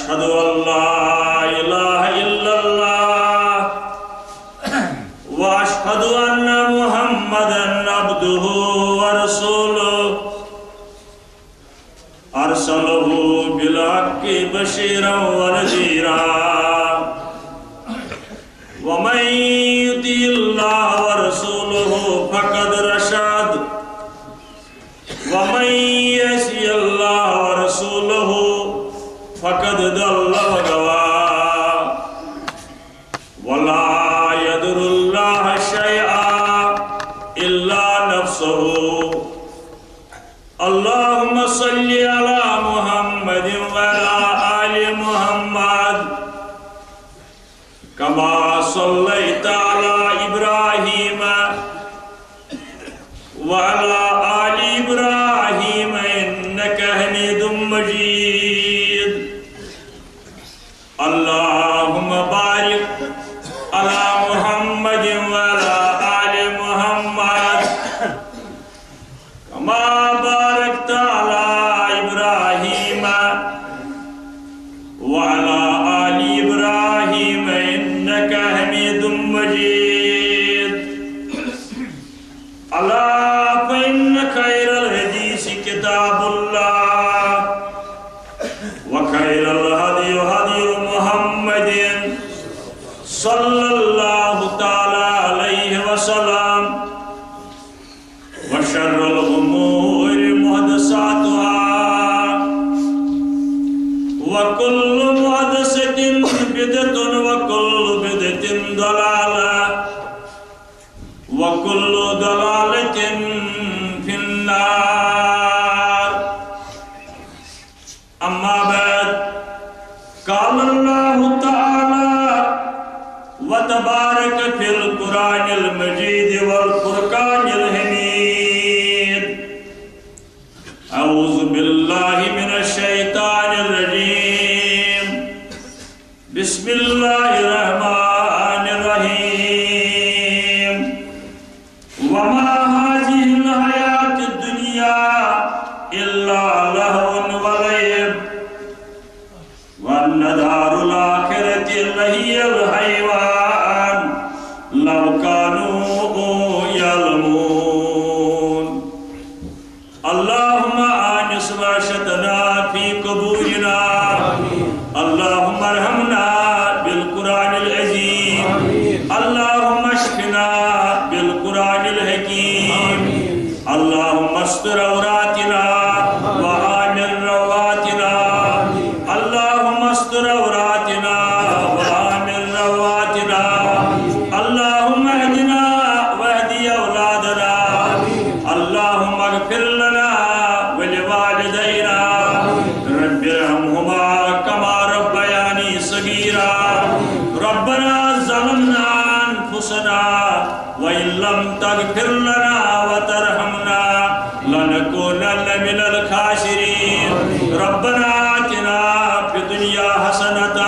أشهد أن لا إله إلا الله وأشهد أن محمدًا عبده ورسوله أرسله بالحق بشيرا ونذيرا ومن يطع الله ورسوله فقد رشد ومن يعص الله ورسوله فقد ضل وغوى ولا يضر الله شيئا إلا نفسه. اللهم صل على محمد وعلى آل محمد كما صليت على إبراهيم وعلى آل إبراهيم إنك حميد مجيد. اللهم بارك على محمد وعلى آل محمد كما باركت على إبراهيم وعلى آل إبراهيم إنك حميد مجيد. ألا فإن خير الحديث كتاب الله وخير الهدي هدي محمد صلى الله تعالى عليه وسلم وشر الأمور محدثاتها وكل محدثة بدعة وكل بدعة ضلالة وكل ضلالة في النار. أما بعد قال الله تعالى وتبارك في القرآن المجيد والفرقان الحميد. أعوذ بالله من الشيطان الرجيم. بسم الله الرحمن الرحيم. وما هذه الحياة الدنيا إلا لهو ولعب وأن دار الآخرة لهي الحيوان لو كانوا يعلمون. اللهم آنس وحشتنا في قبورنا. اللهم ارحمنا بالقرآن العظيم. اللهم اشفنا بالقرآن الحكيم. اللهم استر عوراتنا وآمن رواتنا. اللهم استر عوراتنا وآمن رواتنا. اللهم اهدنا واهد أولادنا. اللهم اغفر لنا ولوالدينا رب ارحمهما كما ربياني صغيرا. ربنا ظلمنا أنفسنا وإن لم تغفر لنا وترحمنا لنكونن من الخاسرين. ربنا آتنا في الدنيا حسنة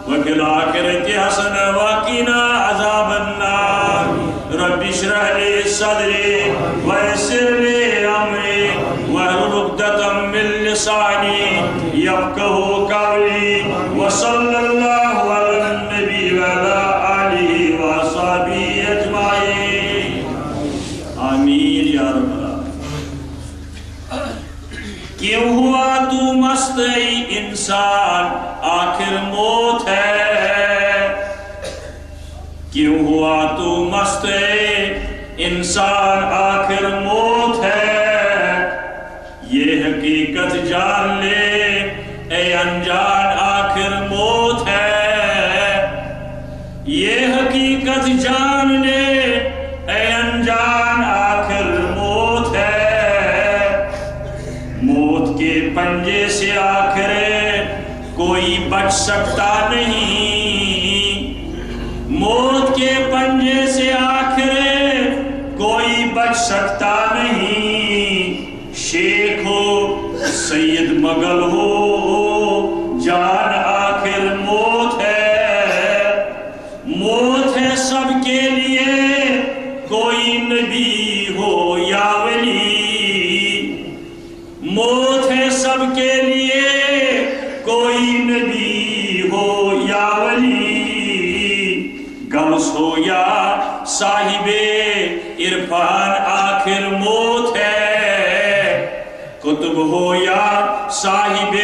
وفي الآخرة حسنة وقنا عذاب النار. رب اشرح لي صدري ويسر لي أمري واحلل عقدة من لساني يفقهوا قولي. وصلى الله على النبي وعلى آله وصحبه أجمعين. آمین یا رب العالمین. کیوں ہوا تو مست ای انسان آخر موت ہے. کیوں ہوا تو مست ای انسان آخر موت ہے. یہ حقیقت جان لے اے انجان آخر موت ہے. یہ حقیقت جان لے اے انجان آخر موت ہے. موت کے پنجے سے آخر کوئی بچ سکتا نہیں. موت کے پنجے سے آخر کوئی بچ سکتا نہیں. شیخ ہو سید مغل ہو جان آخر موت ہے. موت ہے سب کے لیے کوئی نبی ہو یا ولی. موت ہے سب کے لیے کوئی نبی غوث ہو یا صاحب عرفان آخر موت ہے، قطب ہو یا صاحب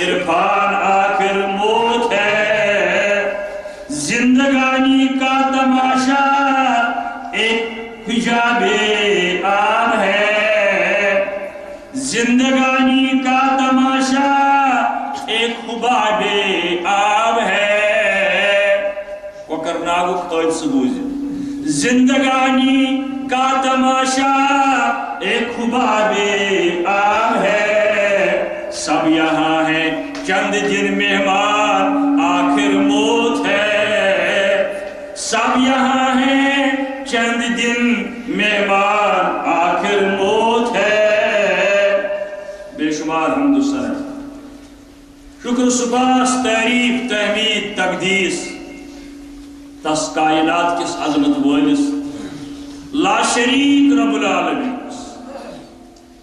عرفان آخر موت ہے، زندگانی کا تماشا ایک حجاب آن ہے، زندگانی کا تماشا ایک حباب آب ہے، کوکرناگُک قٲد بوٗزِو، زندگانی کا تماشا ایک حباب آب ہے، سب یہاں ہیں چند دن مہمان آخر موت ہے، سب یہاں ہیں چند دن مہمان آخر موت ہے۔ بے شمار حمد و ثنا، شکر سپاس تعریف تحمید تقدیس تس کائنات کس عظمت وٲلِس لا شریک رب العالمین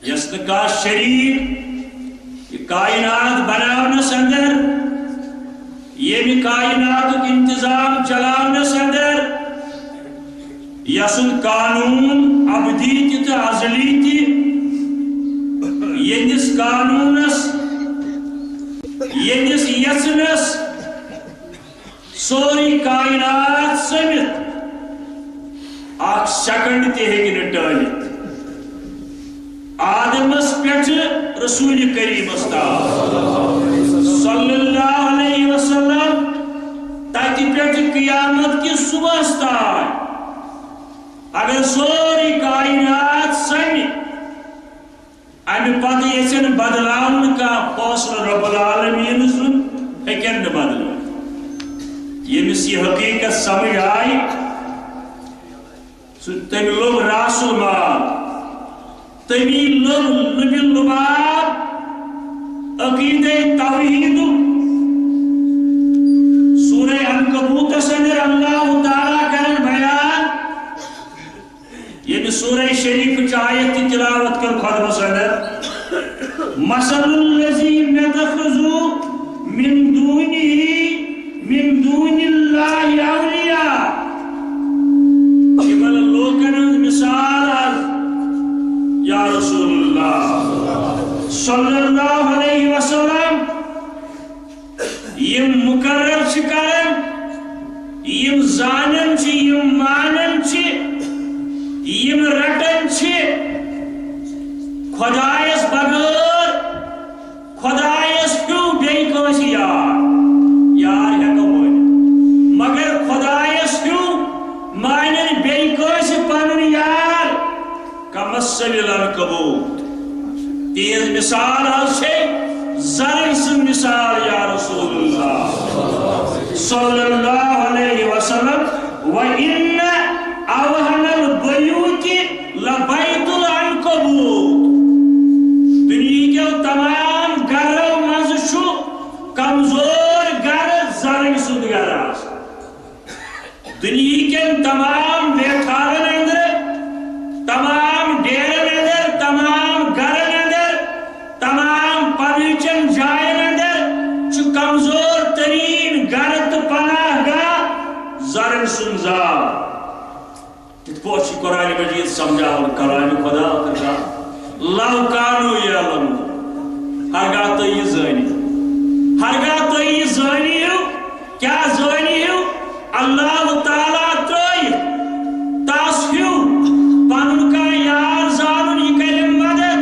یس نہٕ کانٛہہ شریک یہ کائنات بناونس اندر ییٚمہِ کائناتُک انتظام چلاونس اندر یسُنٛد قانون ابدی تہِ تہٕ ازلی تہِ یہنس قانونس یہنس یژنس سوری کائنات سمت اخ سیکنڈ تہ ہیکہِ نہٕ ٹٲلِتھ، آدمس پٮ۪ٹھ رسول کریمس تام صلی اللہ علیہ وسلم تتہِ پٮ۪ٹھ قیامت کِس صبحس تام اگر سوری کائنات سمہِ امہ پتہٕ یژھن بدلاون کانٛہہ فٲصلہٕ رب العالمین سُنٛد ہیٚکن نہٕ بدلٲوِتھ، ییٚمِس یہِ حقیٖقت سمجھ آیہِ سُہ تٔمۍ لوٚب راس المال، تٔمی لُبہِ لُباب عقیدے توحیدُک۔ سورہ عنکبوتس اندر اللہ تعالیٰ کرن بیان، ییٚمہِ سورہ شریف آیت تہِ تلاوت کر خۄدمس اندر، مثل الذین اتخذوا من دون اللہ اولیاء، یمن لوکن ہٕنٛز مثال یا رسول اللہ صلی اللہ علیہ وسلم یم مقرر چھ کرن، یم زانن چھ، یم مانن چھ، یم رٹن چھ خدایس بغیر، خدایس ہیو بیٚیہِ کٲنٛسہِ یار ہیٚکو مٲنِتھ، مگر خدایس ہیو مانن بیٚیہِ کٲنٛسہِ پنُن یار کمثل العنکبوت، تیز مثال حظ چھے زرٕع سٕنٛز مثال یا رسول اللہ صلی اللہ علیہ وسلم، وَإِنَّ أَوْهَنَ الْبُيُوتِ لَبَيْتُ الْعَنْكَبُوتِ، دنیا کے تمام گھروں منٛز چھُ کمزور گھر زرٕع سُنٛد گھر آسان، دنیا کٮ۪ن تمام بیٹھارن اندر، تمام ڈیرن اندر، تمام گھرن اندر، تمام پنچن جائن اندر چھُ کمزور ترین گھر تہٕ پناہ گاہ زرٕع سُنٛد ذات۔ تِتھ پٲٹھۍ چھُ قرآن مجید سمجھاوان کلام خدا کرتا لو کانو یعلمون، ہرگاہ تُہۍ یہِ زٲنِو، ہرگاہ تُہۍ یہِ زٲنِو، کیٛاہ زٲنِو؟ اللہ تعالیٰ ترٲیِتھ تس ہیو پنُن کانٛہہ یار زانُن یہِ کرِ مدد،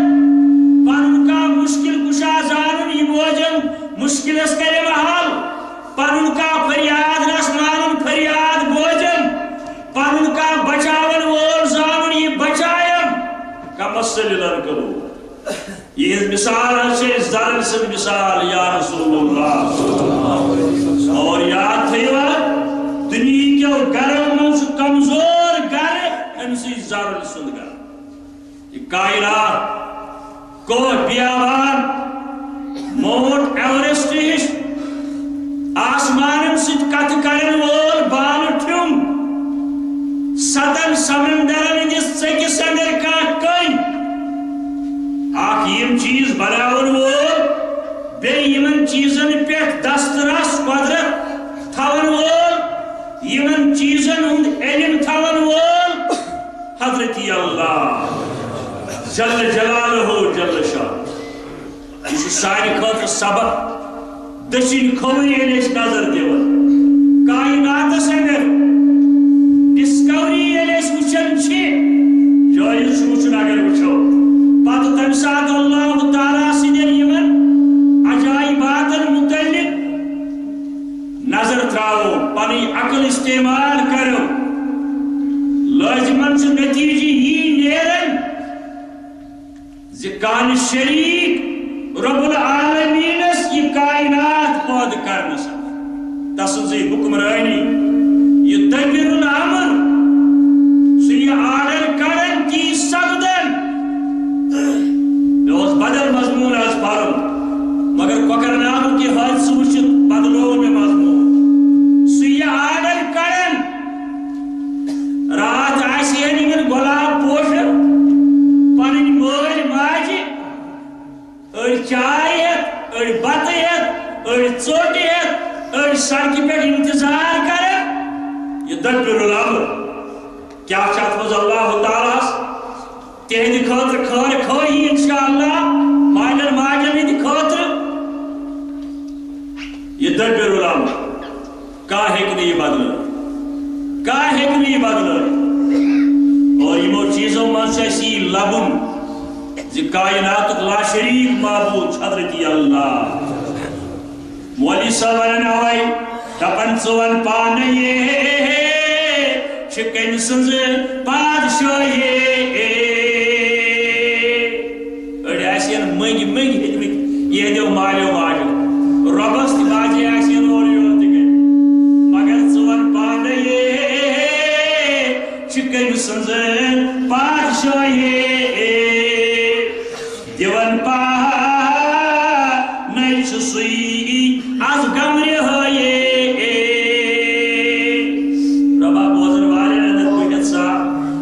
پنُن کانٛہہ مشکل کشا زانُن یہِ بوزن مشکلس کرِ حل، پنُن کانٛہہ فریاد رس مانُن فریاد بوزن، پنُن کانٛہہ بچاون وول زانُن یہِ بچایم، کمثل العنکبوت، یہنٛز مثال حظ چھِ زرٕع سٕنٛز مثال یا رسول اللہ۔ اور یاد تھٲیِو دنیا کیو گھرو منٛز چھُ کمزور گھر أمسٕے زرٕع سُنٛد گھر، یہ کائنات کوہ بیابان موٹ ایورسٹ ہِش آسمانن سۭتۍ کتھٕ کرن وول بالہٕ ٹھیُم، ستن سمندرن ہٕنٛدِس ژٔکِس اندر کانٛہہ کٔنۍ، اکھ یم چیز بناون وول، بیٚیہِ یمن چیزن پٮ۪ٹھ دست رس قدرت تھاون وول، یمن چیز جل جلالہ جل شان یہ سارے خاطر سبق دشن کھوری نظر دِوان کائناتس اندر ڈسکوری وچن جائز وچن اگر وچو پتہ تمہ سات اللہ تعالیٰ سندین عجائباتن متعلق نظر تراو پنی عقل استعمال کرو لازمن سے نتیجہ یہ نیرن کان شریک رب العالمین یہ کائنات پود کرنس تسنزی حکمرانی یہ دبیر الامر سو یہ آرڈر کرن تی سبدن میں بدل مضمون آز پارم مگر کوکرنامو کی حادث وچت بدلو میں مضمون سو یہ آرڈر کرن رات آسی ہے نیمن گلاب پوشن پنن مول ماجی اڑ چائے اڑ بتہ اڑ ژوٹ اڑ سڑکہ پہ انتظار کرن یہ دبیر الامر کیا چاہت مز اللہ تعالیٰ تہند خاطر خیر خواہی انشاءاللہ مالن ماجن ہند خاطر یہ دبیر الامر کا ہیکن یہ بدل کا ہیکن یہ بدل اور یمو چیزوں من سے اسی لبن زی کائنات لا شریک معبود حضرت اللہ مولی سوان آوائی دپن ژون پانے چکن سنز بادشاہی اڑ آسین منگ منگ ہتمت یہ دیو مالیو مالیو ربس تہ باجی آسین اور یوت گئے مگر ژون پانے چکن سنز بادشاہی دیون پا نئی سوئی از گمری ہوئے ربا بوزن والے ندر بگت سا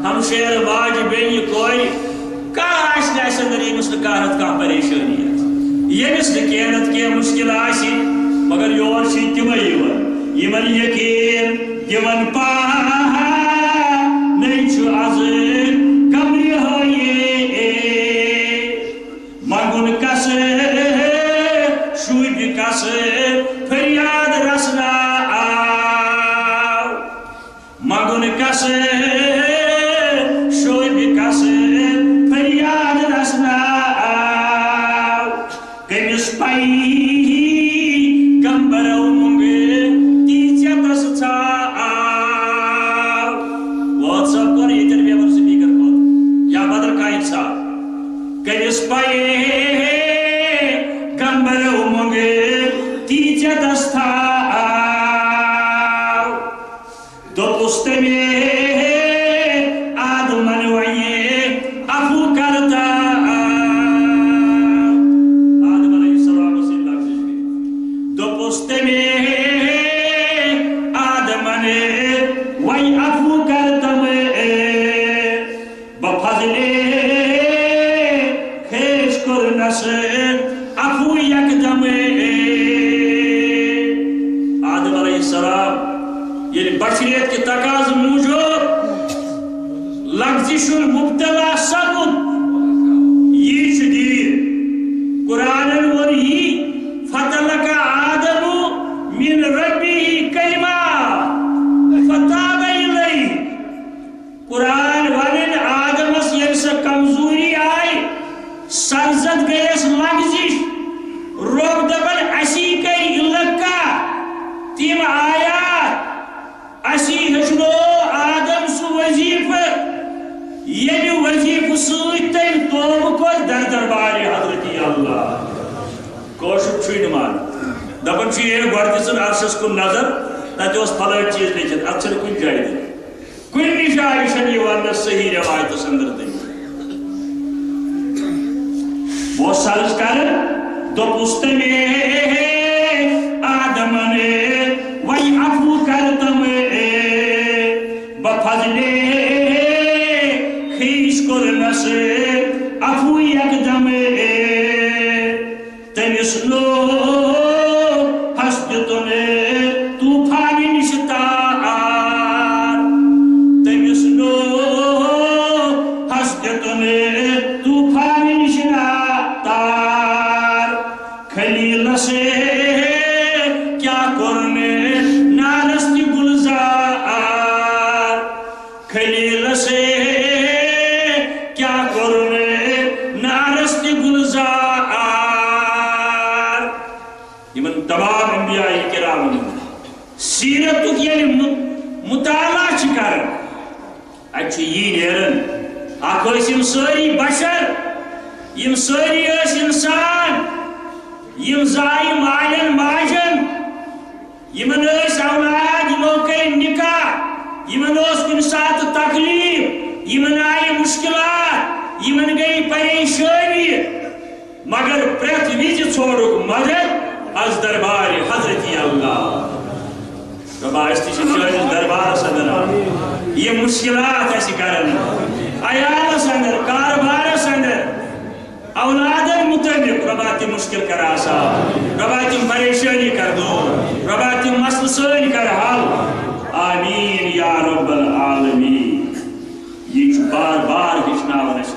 ہم شیر باج بینی کوئی کہا آشن ایسا در یہ مثل کارت کا پریشانی ہے یہ مثل کینت کے مشکل آشی مگر یور شی تیمئی یور یمن یقین دیون پا نئی چو از گمری ہوئے مگن کسے شوی بکسے فریاد رسنا مگن کسے شوی بکسے فریاد رسنا کمس پائی گمبرو منگے تیچے تسچا واٹس اپ کر یہ تربیہ پر سپیکر کو یا بدل کا انسان کمس پائی گمبرو منگے تیچے دستا دو پستے میں آدمن وائیے افو کرتا آدم علیہ السلام سے لفظ دو پستے میں آدمن وائی افو کرتا میں بفضلے خیش کرنا سے افو یکدم آدم علیہ السلام یعنی بشریت کے تقاض موجود لغزش المبتلا سبب یہ شدید قرآن الوری فتلک آدم من ربی کلمہ فتاب الی قرآن والن آدم اس یک سے کمزوری آئی سرزد گئے اس لغزش روک دبل اسی کئی لکا تیم آیات اسی ہشنو آدم سو وظیف یہ وظیف سویتن توب کو در دربار حضرت اللہ کوشک چھوئی نمان دبن چھوئی یہ گوڑتی سن عرشس کو نظر تاکہ اس پھلائٹ چیز لیچن اچھر کن جائے دیں کن نشائی شنی وانا صحیح روایت سندر دیں وہ سالس کرن دو پستے میں آدم نے وہی افو کرتم بفضلے خیش کرنا سے افو یکدم تمس لو حسدتن طوفان نشتار تمس لو حسدتن طوفان سے کیا کرنے نارستی گلزار خلیل سے کیا کرنے نارستی گلزار یمن تمام انبیاء کرام سیرت یہ مطالعہ کر اچھا یہ نیرن اخ یم ساری بشر یم ساری انسان یم زائی مالن ماجن یمن اولاد یمو کر نکاح یمن کن سات تکلیف یمن آئی مشکلات یمن گئی پریشانی مگر پریت وز چھوڑک مدد از دربار حضرت اللہ ربا اس دربار اندر یہ مشکلات ایسی کرن عیالس اندر کاربارس اندر اولادن متعلق ربا تم مشکل کر آسان ربا تم پریشانی کر دو ربا تم مسل سن کر حل آمین یا رب العالمین یہ بار بار ہچناون اس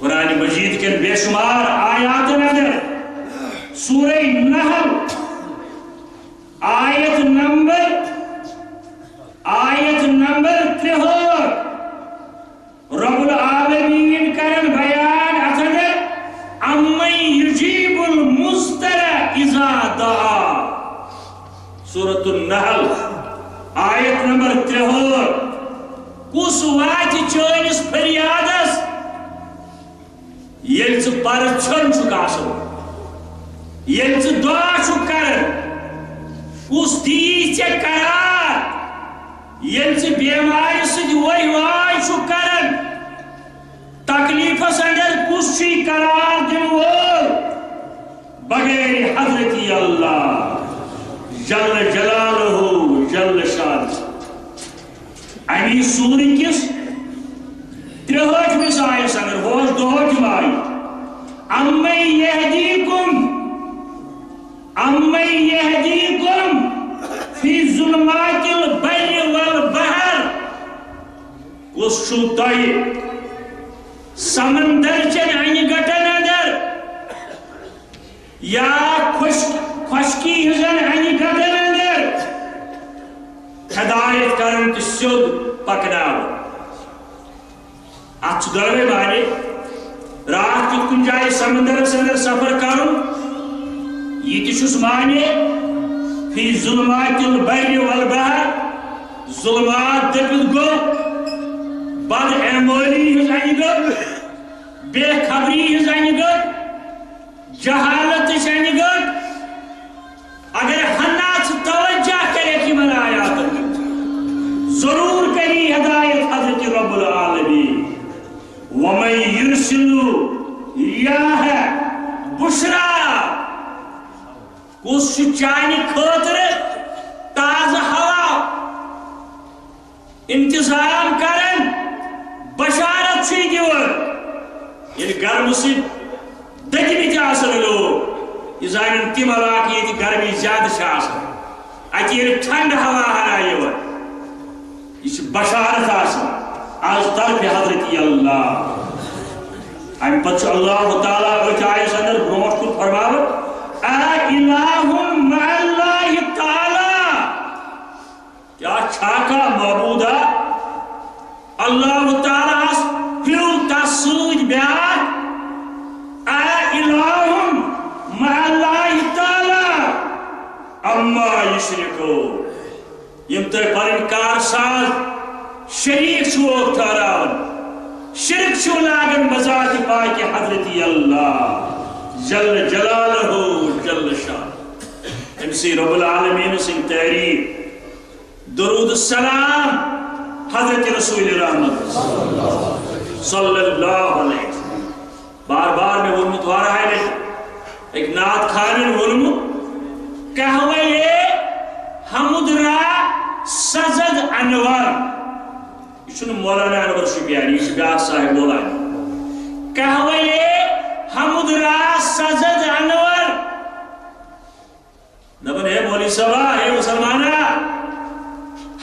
قرآن مجید کے بے شمار آیات اندر سورہ نحل آیت نمبر 63 رب العالمین کرن بیان اتھر امن یجیب المضطر اذا دعا سورۃ النحل آیت نمبر 63 کس وات چٲنِس فریادس ییٚلہِ ژٕ پرژھان چھُکھ آسان ییٚلہِ ژٕ دعا چھُکھ کران کس دی ژےٚ قرار ییٚلہِ ژٕ بیمارِ سۭتۍ وۄے واے چھُکھ کران تکلیفس اندر کس چھُے قرار دِنہٕ وول بغیر حضرت اللہ جل جلالہ جل شان امی سورہ کس 63 آیس اندر ہوش 2 آئی امن یہدیکم فی ظلمات البر والبحر کس چھو تۄہہِ سمندر چن انہ گٹن اندر یا خشکی ہزن انہ گٹن اندر ہدایت کرن تو سیود پکناو اتھ دروے بارے رات کت کن جائے سمندر اندر سفر کرن یہ تشس مانے فی ظلمات البر والبحر ظلمات دبت گو بد اعمالی ہز انہ گٹ بے خبری ہز انہ گٹ جہالت انہ گٹ اگر ہنا توجہ کرے کہ من آیات ضرور کری ہدایت حضرت رب العالمین وَمَن يُرْسِلُ رِيَاحَ بُشْرَى کس چانہ خاطر تازہ ہوا انتظام کرن بشارت چھ دِوان ییٚلہِ گرمہٕ سۭتۍ دٔگمٕتۍ آسن لوگ یہ زانن تم علاقہٕ ییٚتہِ گرمی زیادٕ چھِ آسان اتہِ ییٚلہِ ٹھنڈٕ ہوا ہنا یِوان یہ چھ بشارت آسان از طرف حضرت اللہ ام پتہ اللہ تعالیٰ اتھ آیس اندر برونٹھ کن فرماوان الہ مع اللہ تعالی کیا چھاکا معبودہ اللہ تعالیٰ ہیو تسود بیان الہ مع اللہ تعالی اما یشرکو یم تر پنن کار ساز شریک چھو ٹھہراون شرک چھو لاگن بذات پاک حضرت اللہ جل جلالہ جل شان امسی رب العالمین سن تعریف درود السلام حضرت رسول رحمت صلی اللہ علیہ وسلم بار بار میں ورمت وارا ہے ایک نات خانن ورمت کہوئے حمد را سزد انوار یہ مولانا انور شپیانی یہ بیاکھ صاحب مولانا کہوئے حمد را سزد انور دپن ہے مولی صبا ہے مسلمانا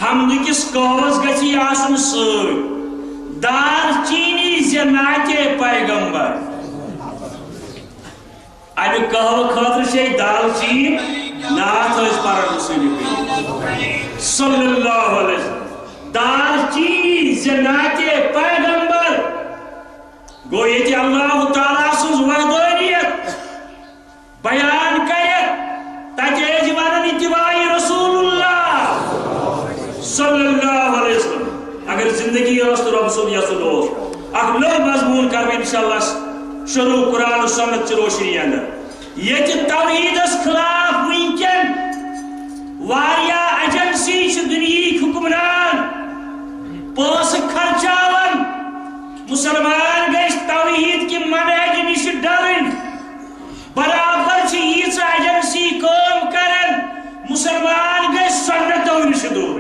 حمد کس قوس گچھی آسن سر دار چینی زناتے پیغمبر امہ قہوہ خاطر سے دال چین نعت پرن رسول کریم صلی اللہ علیہ وسلم دال چینی زنات پیغمبر گو یہ اللہ تعالیٰ سز وحدانیت بیان کرت تجیز ونن اتباع رسول اللہ صلی اللہ علیہ وسلم اگر زندگی اس تو رب صلی اللہ علیہ وسلم اخ لو مضمون کر انشاءاللہ شروع قرآن و سنت چ روشنی اندر یہ توحید اس خلاف ونکن واریا ایجنسی چھ دنیا حکمران پوس خرچاون مسلمان گیس توحید کی منہج نش ڈرن برابر چھ یہ ایجنسی کام کرن مسلمان گیس سنتوں نش دور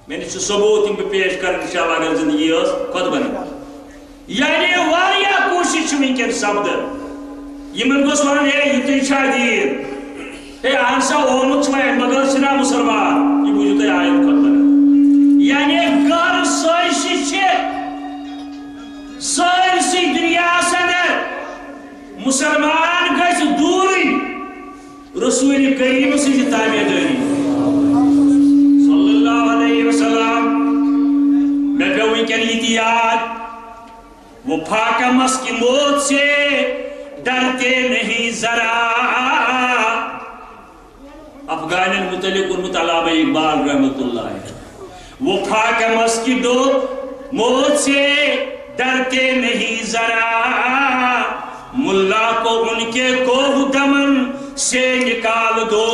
میں نے ثبوت ان پہ پیش کر انشاءاللہ اگر زندگی اس خود بنے یعنی واریا کوشش ونکن سپد یمن گوس ون ہے یوتن چھا دین ہے آنسا اومت چھا مگر چھنا مسلمان یہ بوجھو تے آیت خود بنے یعنی گر سائنسی چھے سائنسی دنیا سندر مسلمان گھس دوری رسول کریم سے تابع داری صلی اللہ علیہ وسلم میں کہوں کہ یاد وہ پھاکمس کی موت سے ڈرتے نہیں ذرا افغان المتعلق علامہ اقبال رحمت اللہ وہ پھاکمس کی موت سے ڈرتے نہیں ذرا ملا کو ان کے کوہ دمن سے نکال دو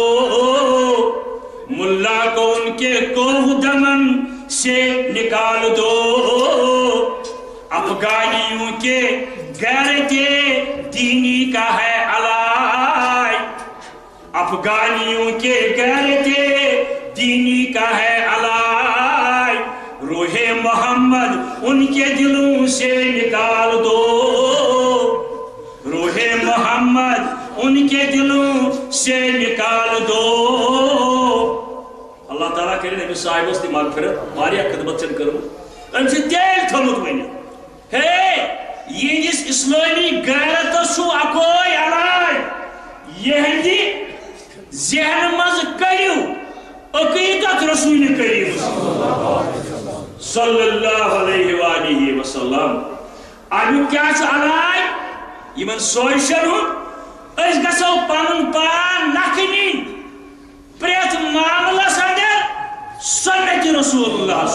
ملا کو ان کے کوہ دمن سے نکال دو افغانیوں کے غیرت دینی کا ہے علاج افغانیوں کے غیرت دینی کا ہے علاج روح محمد ان کے دلوں سے نکال دو روح محمد ان کے دلوں سے نکال دو اللہ تعالیٰ کرے نبی صاحب اس دی مغفرت ماریا خدمت چن کرو ان سے دل تھمت ونی ہے یہ جس اسلامی غیرت سو اکوئی علاج یہ ہندی ذہن مز کریو عقیدت رسول کریم صلی اللہ علیہ وآلہ وسلم آنو کیا چھ علاج یمن سوشن ہوں اس گسو پانن پان نکنی پریت معاملہ سندر سنت رسول اللہ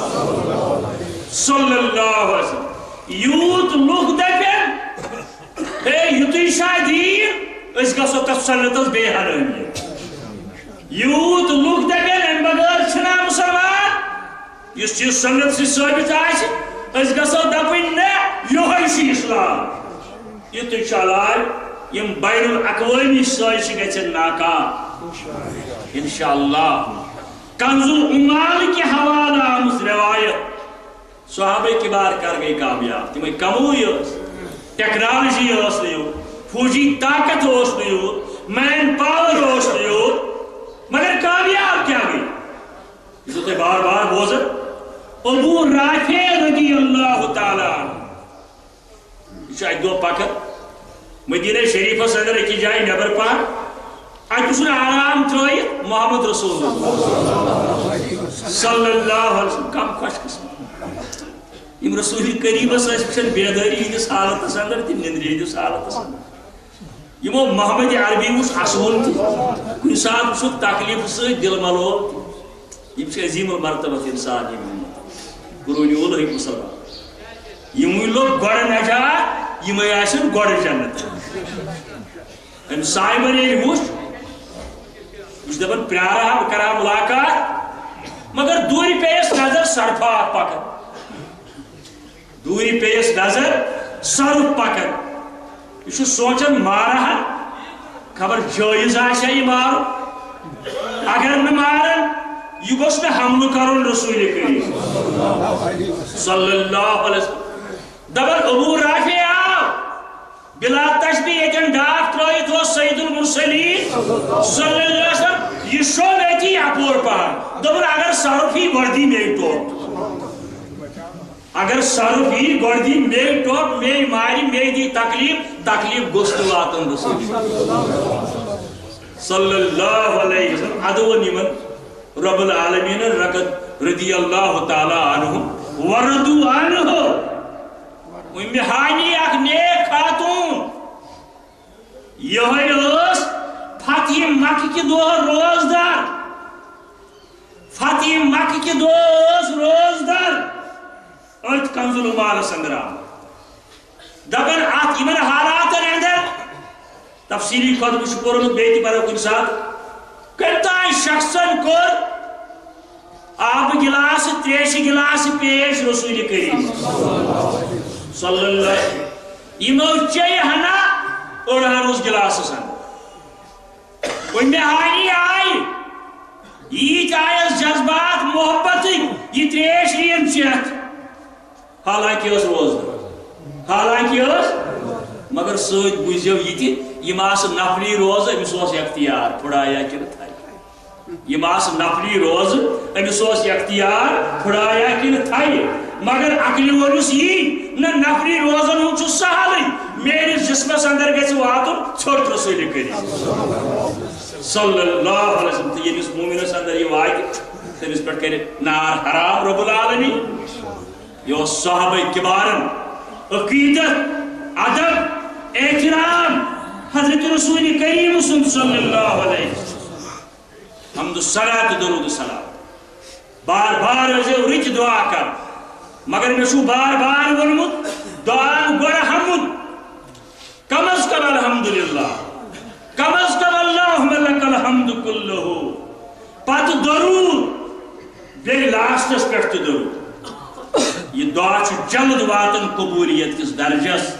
صلی اللہ علیہ وسلم یوت لوگ دپن ہے یوتی شادین اس گسو تف سنت بے حرمی یوت لوگ دپن ان بغیر چھنا مسلمان اس چیز سنت سے ثابت آج اس گسو دپن نہ یہ شی اسلام یوتی شالار یم بین الاقوامی سائش گچن ناکام انشاءاللہ کنز العمال کی حوالہ آمز روایت صحابہ کبار کر گئی کامیاب تمہیں کموئی ٹیکنالوجی اس لیو فوجی طاقت اس لیو مین پاور اس لیو مگر کامیاب کیا گئی اس ہوتے بار بار بوزر ابو رافع رضی اللہ تعالیٰ شاید دو پاکر مدینہ شریف صدر ایک جائے نبر پاک آج اس نے آرام ترائی محمد رسول اللہ صلی اللہ علیہ وسلم کم خوش قسم یم رسول کریم صلی بیداری ہندس حالت اندر تم نندری ہندس حالت اندر یمو محمد عربی اس اصول تھی کن ساتھ اس تکلیف سے دل ملو یم سے عظیم المرتبہ انسان قرون اول ہے مسلمان یم لوگ گڑ نجات یم آسن گڑ جنت ام سائبر یہ وش اس دپن پیارا ہم کرا ملاقات مگر دوری پیس نظر سرفات پکن دوری پیس نظر سرف پکن یہ سوچن مارا خبر جائز آشا یہ مارو اگر نہ مارن یہ گوش میں حمل کرن رسول کریم صلی اللہ علیہ وسلم دبر ابو رافع آو بلا تشبیہ ایتن ڈاک ترائیت ہو سید المرسلین صلی اللہ علیہ وسلم یہ شو بیتی اپور پار دبر اگر صرفی وردی میں تو اگر صرف یہ گردی میں ٹوپ میں ماری میں دی تکلیف گوشت واتن رسول صلی اللہ علیہ وسلم ادو نیمن رب العالمین رقد رضی اللہ تعالی عنہ وردو عنہ ام ہانی اک نیک خاتون یہ فتح مکہ کی دو روزدار فتح مکہ کی دو روزدار ات کنزل مال سنگرام دبن آت یمن حالات اندر تفصیلی خود شکر بیتی پر کن ساتھ کرتا شخصن کو آب گلاس تریش گلاس پیش رسول کریم صلی اللہ علیہ وسلم یمو چے ہنا اور اس گلاس سن کوئی میں ہائی آئی یہ چاہے جذبات محبت یہ تریش رین چیت حالانکہ اس روز حالانکہ اس مگر سوچ بوزیو یہ تھی یہ ماس نفلی روز امس اوس اختیار پھڑایا کہ نہ تھائی یہ ماس نفلی روز امس اوس اختیار پھڑایا کہ نہ تھائی مگر عقل ورس یہ نہ نفلی روزن ہوں چھو سہل میرے جسمس اندر گئے واتن چھوٹ رسول کریم صلی اللہ علیہ وسلم تو یہ اس مومنس اندر یہ وائد تمس پر کرے نار حرام رب العالمین یہ صحابہ کبارن عقیدت ادب احترام حضرت رسول کریم صلی اللہ علیہ وسلم حمد الصلاۃ درود السلام بار بار رچ دعا کر مگر میں بار بار ونمت دعا گوڑ حمد کم از کم الحمدللہ کم از کم اللہم لک الحمد کلہ پت درود بے لاسٹس پہ درود یہ دعا جلد واتن قبولیت کس درجس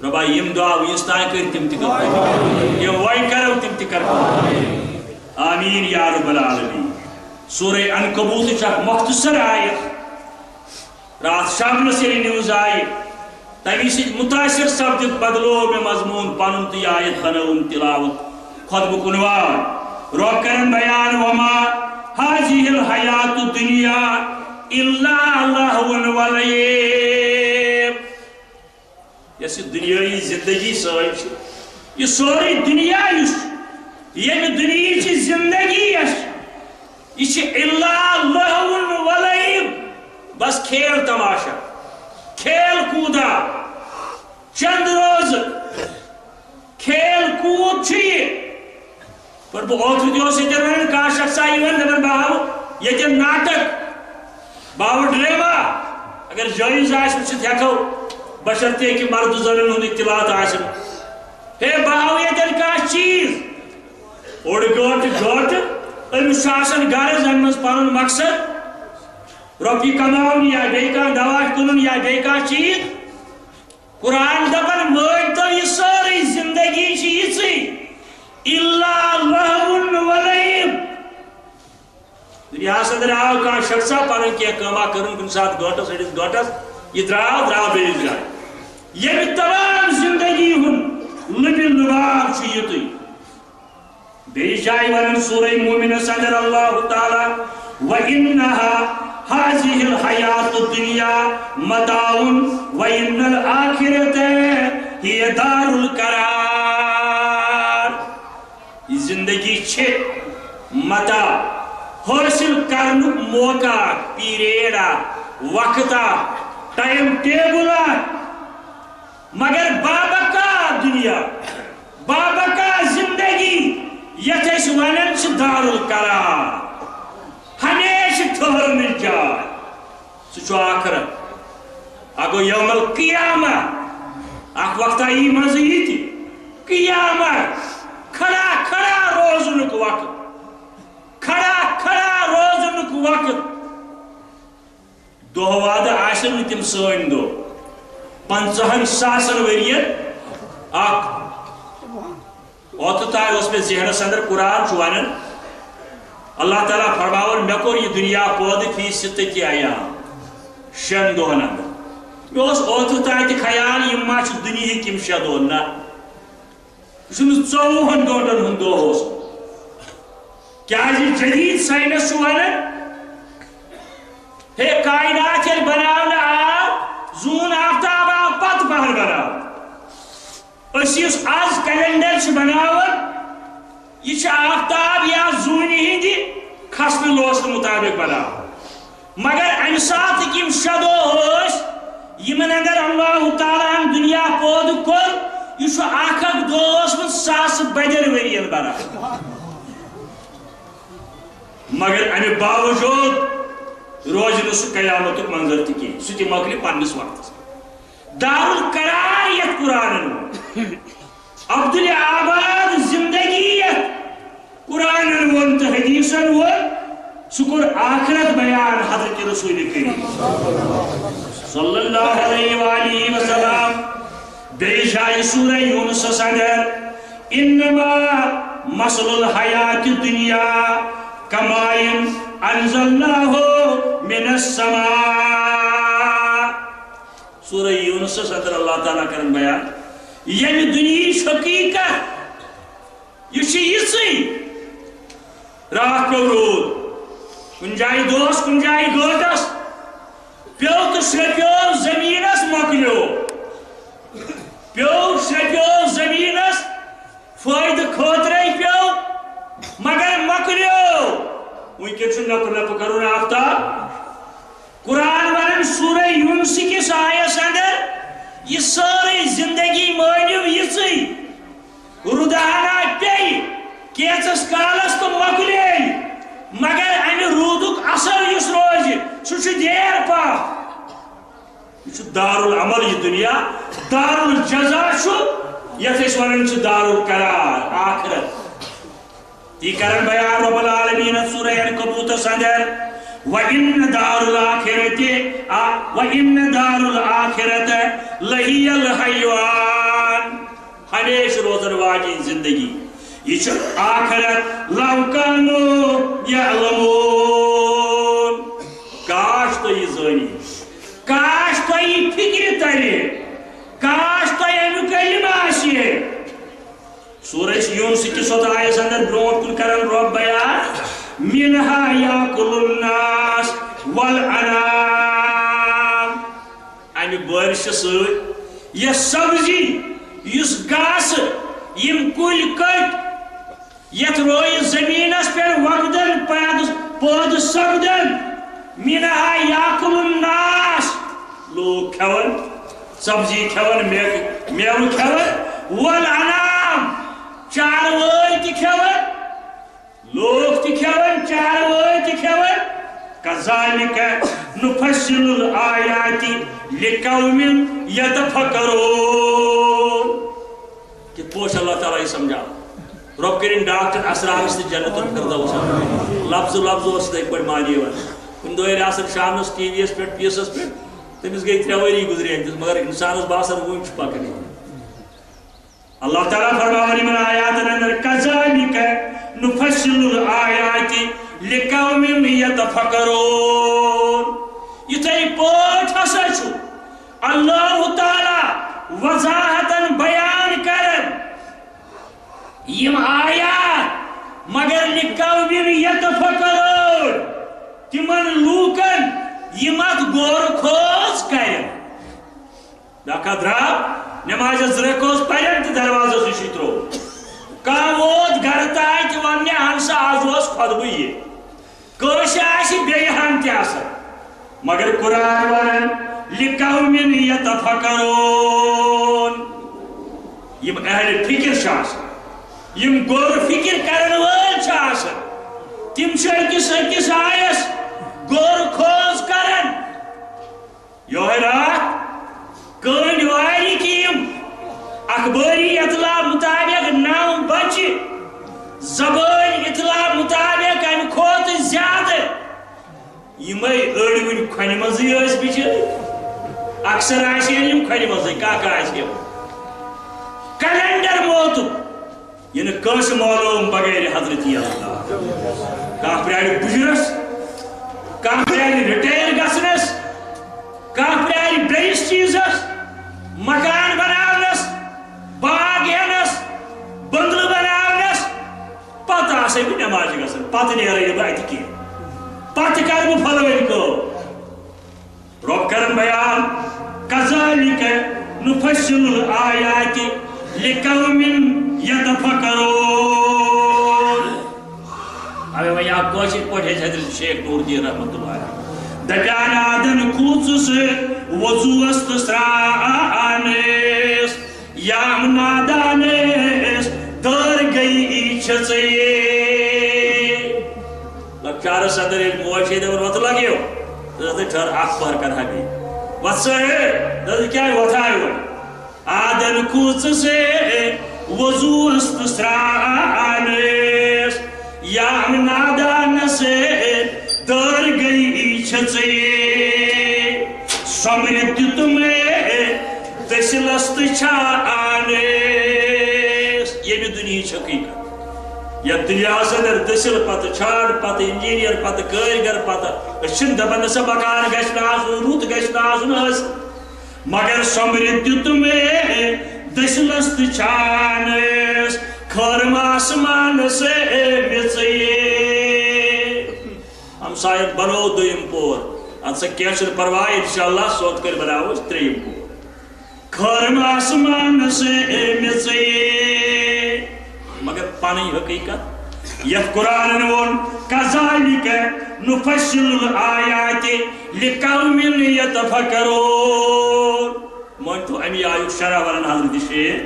ربا یم دعا ویس تائیں کر تم تکر یہ وائی کرو تم تکر آمین یا رب العالمین سورہ عنکبوت چاک مختصر آیت رات شام نصیری نیوز آئی تیمی سے متاثر سبدت بدلو میں مضمون پانن تی آیت بنون تلاوت خود بکنوان روکرن بیان وما حاجی الحیات الدنیا اللہ لہون ولیب یہ دنیای زندگی سوچ یہ سوری دنیا یہ دنیا کی زندگی یہ اللہ لہون ولیب بس کھیل تماشا کھیل کودا چند روز کھیل کود چیئے پر بہت دیو سے جرمن کا شخص آئی ون دبر باہو یہ جن ناٹک باو ڈریما اگر جائز آئیس مجھے دیکھو بشرتے کہ مرد زنن ہوں اطلاعات آئیسن ہے باو یہ دل کا چیز اوڑ گوٹ علم شاسن گارز امز پانون مقصد روپی کماؤن یا بیکا دواج کنن یا بیکا چیز قرآن دبن موج تو یہ ساری زندگی چیزی اللہ لہون ولیب دنیا صدر آو کا شخصا پانن کیا کما کرن کن ساتھ گوٹس ایڈیس گوٹس یہ دراو بیج جائے یہ بھی تمام زندگی ہن لبی لباب چیئتی بیج جائے ورن سورہ مومن صدر اللہ تعالی وَإِنَّهَا هَذِهِ الْحَيَاةُ الدُّنْيَا مَتَاعٌ وَإِنَّ الْآخِرَةَ هِيَ دَارُ الْقَرَارِ یہ زندگی چھے متا حاصل کرن موقع پیریڈا وقتا ٹائم ٹیبلا مگر بابا کا دنیا بابا کا زندگی یت اس ونن چھ دار القرار ہمیشہ ٹھہرن جائے سچو آخرت اگو یوم القیامہ اخ وقت آئی مزید قیامہ کھڑا کھڑا روزنک وقت کھڑا کھڑا روزنک وقت دو وعد آسن تم سوئن دو 50,000 ورین اخ اوتتا اس میں ذہن سندر قرآن چوانن اللہ تعالیٰ فرماون میں کو یہ دنیا پود فی ستتی ایام شن دون اندر میں اس اوتتا تی خیال یہ ما چھ دنیا کم شدون نا سنس 24 گھنٹن ہن دو ہوس کیا جی جدید سائنس چوانن ہے کائنات یل بناونا آو زون آفتاب آو پت پہر بناو اس آز کیلنڈر بناون یہ آفتاب یا زونی ہندی کھسن لوسن مطابق بناو مگر ام سات یم شدو یمن اندر اللہ تعالیٰ دنیا پود کور یہ اخ دوس من ساس بدر ورین بنا مگر امہ باوجود روز سہ قیامت منظر تھی سہ مکل پنس وقت دارالقرار یت قرآن عبدالآباد زندگی یت قرآن ون تو حدیثن ون سہ کور آخرت بیان حضرت رسول کریم صلی اللہ علیہ وآلہ وسلم بیشائی سورہ یونس صدر انما مثل الحیات الدنیا کمائن انزلناہ من السماء سورہ یونس صدر اللہ تعالیٰ کرن بیان یعنی دنیا حقیقت یہ رات کو رود کن جائے دوست کن جائے گوٹس پیو تو شرپیو زمینس مکلیو پیو شرپیو زمینس فائد خاطرے پیو مگر مکلیو وہی کچھ نپ نپ کرون آفتاب قرآن ورن سورہ یونس کس آیس اندر یہ ساری زندگی مانیو یسی رودانا پی کیچس کالس تو مکلی مگر امہ رودک اثر اس روز سہ دیر پا یہ دار العمل یہ دنیا دار الجزا یت ونان دار القرار آخرت یہ کرن بیان رب العالمین سورہ عنکبوت اندر وَإِنَّ دَارُ الْآخِرَةَ لَهِيَ الْحَيْوَانِ ہمیشہ روزن واجی زندگی یہ آخرت لو کانوا یعلمون کاش تو یہ زانی کاش تو یہ فکر ترے کاش تو یہ مکلم آشیے سورہ یونس کی صوت آیس اندر برونٹ کن کرن رب بیان منہا یاکل الناس والانام امی بارش سوئی یہ سبزی یس گاس یم کل کٹ یت روی زمینس پر وقدن پود سبدن منہا یاکل الناس لوگ کھون سبزی کھون میو کھون والانام چاروئی تی کھون لوگ تی کھون چاروئی تی کھون کذالک نفصل الآیات لقوم یتفکرون کہ پوش اللہ تعالیٰ یہ سمجھا رب کریں ڈاکٹر اسرار سے جنت الفردوس لفظ اس دیکھ پر مانی ون کن دو ریاست شامنس ٹی وی اس پر پی ایس اس پر تمس گئی 3 ؤری گزرے مگر انسانس باسان ون پکنی اللہ تعالیٰ فرماوانی من آیات اندر کذالک نفصل الآیات لقوم یتفکرون یتھے پوٹ ہسا چھو اللہ تعالیٰ وضاحتاً بیان کرن یم آیات مگر لقوم یتفکرون تمن لوکن یمت غور خوض کرن داکا دراب نماز زرکوز پڑھن تو دروازہ سے شترو کام ووت گھر تائی تو ونیا ہنسا آز واس خود بھئی کوش آشی بیہان تیاسا مگر قرآن ورن لقوم یتفکرون یم اہل فکر شاس یم غور فکر کرن وال شاس تم اکس آیس غور خوض کرن یہ رات کن واری کیم اخباری اطلاع مطابق 9 بچہ زبان اطلاع مطابق ام کھوت زیادہ یمے اڑون کھن مزی اس بچہ اکثر آشین یم کھن مزی کا آشین کیلنڈر موت یہ کس معلوم بغیر حضرت اللہ کھانا پریار بجرس کھانا پریار ریٹائر گھنس کھانا پریار بیس چیزس مکان بناونس باغ ہینس بندل بناونس پتہ آسے بھی نماز گھن پتہ نیرے بہ اتہ کی پتہ کر بہ پھلوین کو کرن بیان کذالک نفصل الآیات لقوم یتفکرون. اوے وۄنۍ آپ کٲشِر پٲٹھۍ ٲسۍ حضرت شیخ نور الدین رحمۃ اللہ علیہ دپان آدن کھوٗژٕ سۭتۍ وضوٗوس تہٕ سرٛانس یام نادانس دٲر گٔیی چھِ ژےٚ. لۄکچارس اندر ییٚلہِ موج چھے دپان وۄتھ لگیو دپان ٹھہر اکھ پہر کرہا بیٚیہِ وۄتھ سا ہے دپان کیٛازِ وۄتھاے وۄنۍ آدن کھوٗژٕ سۭتۍ وضوٗوس تہٕ سرٛانس یام نادانس دٲر گٔیی چھِ ژےٚ سۄمبرِتھ دِتُمے دٔسِلس تہٕ چھانس. ییٚمہِ دُنیہِچ حقیٖقت یتھ دُنیاہس اندر دٔسِل پتہٕ چھانہٕ پتہٕ انجیٖنیر پتہٕ کٲرۍگر پتہٕ أسۍ چھِنہٕ دپان نسا مکان گژھِ نہٕ آسُن رُت گژھِ نہٕ آسُن حٲصِل مگر سۄمبرِتھ دِتُمے دٔسِلس تہٕ چھانس کھٲرم آسمانس مےٚ ژےٚ. ہمساین بنوو دوٚیِم پور ادٕ سا کینٛہہ چھُنہٕ پرواے انشاءاللہ سونٛتھ کٔرۍ بناوو أسۍ ترٛیٚیِم پور کھٲرم آسمانس مےٚ ژےٚ. مگر پنٕنۍ حقیٖقت یتھ قرآنن ووٚن کذالک نفصل الآیات لقوم یتفکرون. مٲنتو امی آیُک شرح ونان حضرت شیخ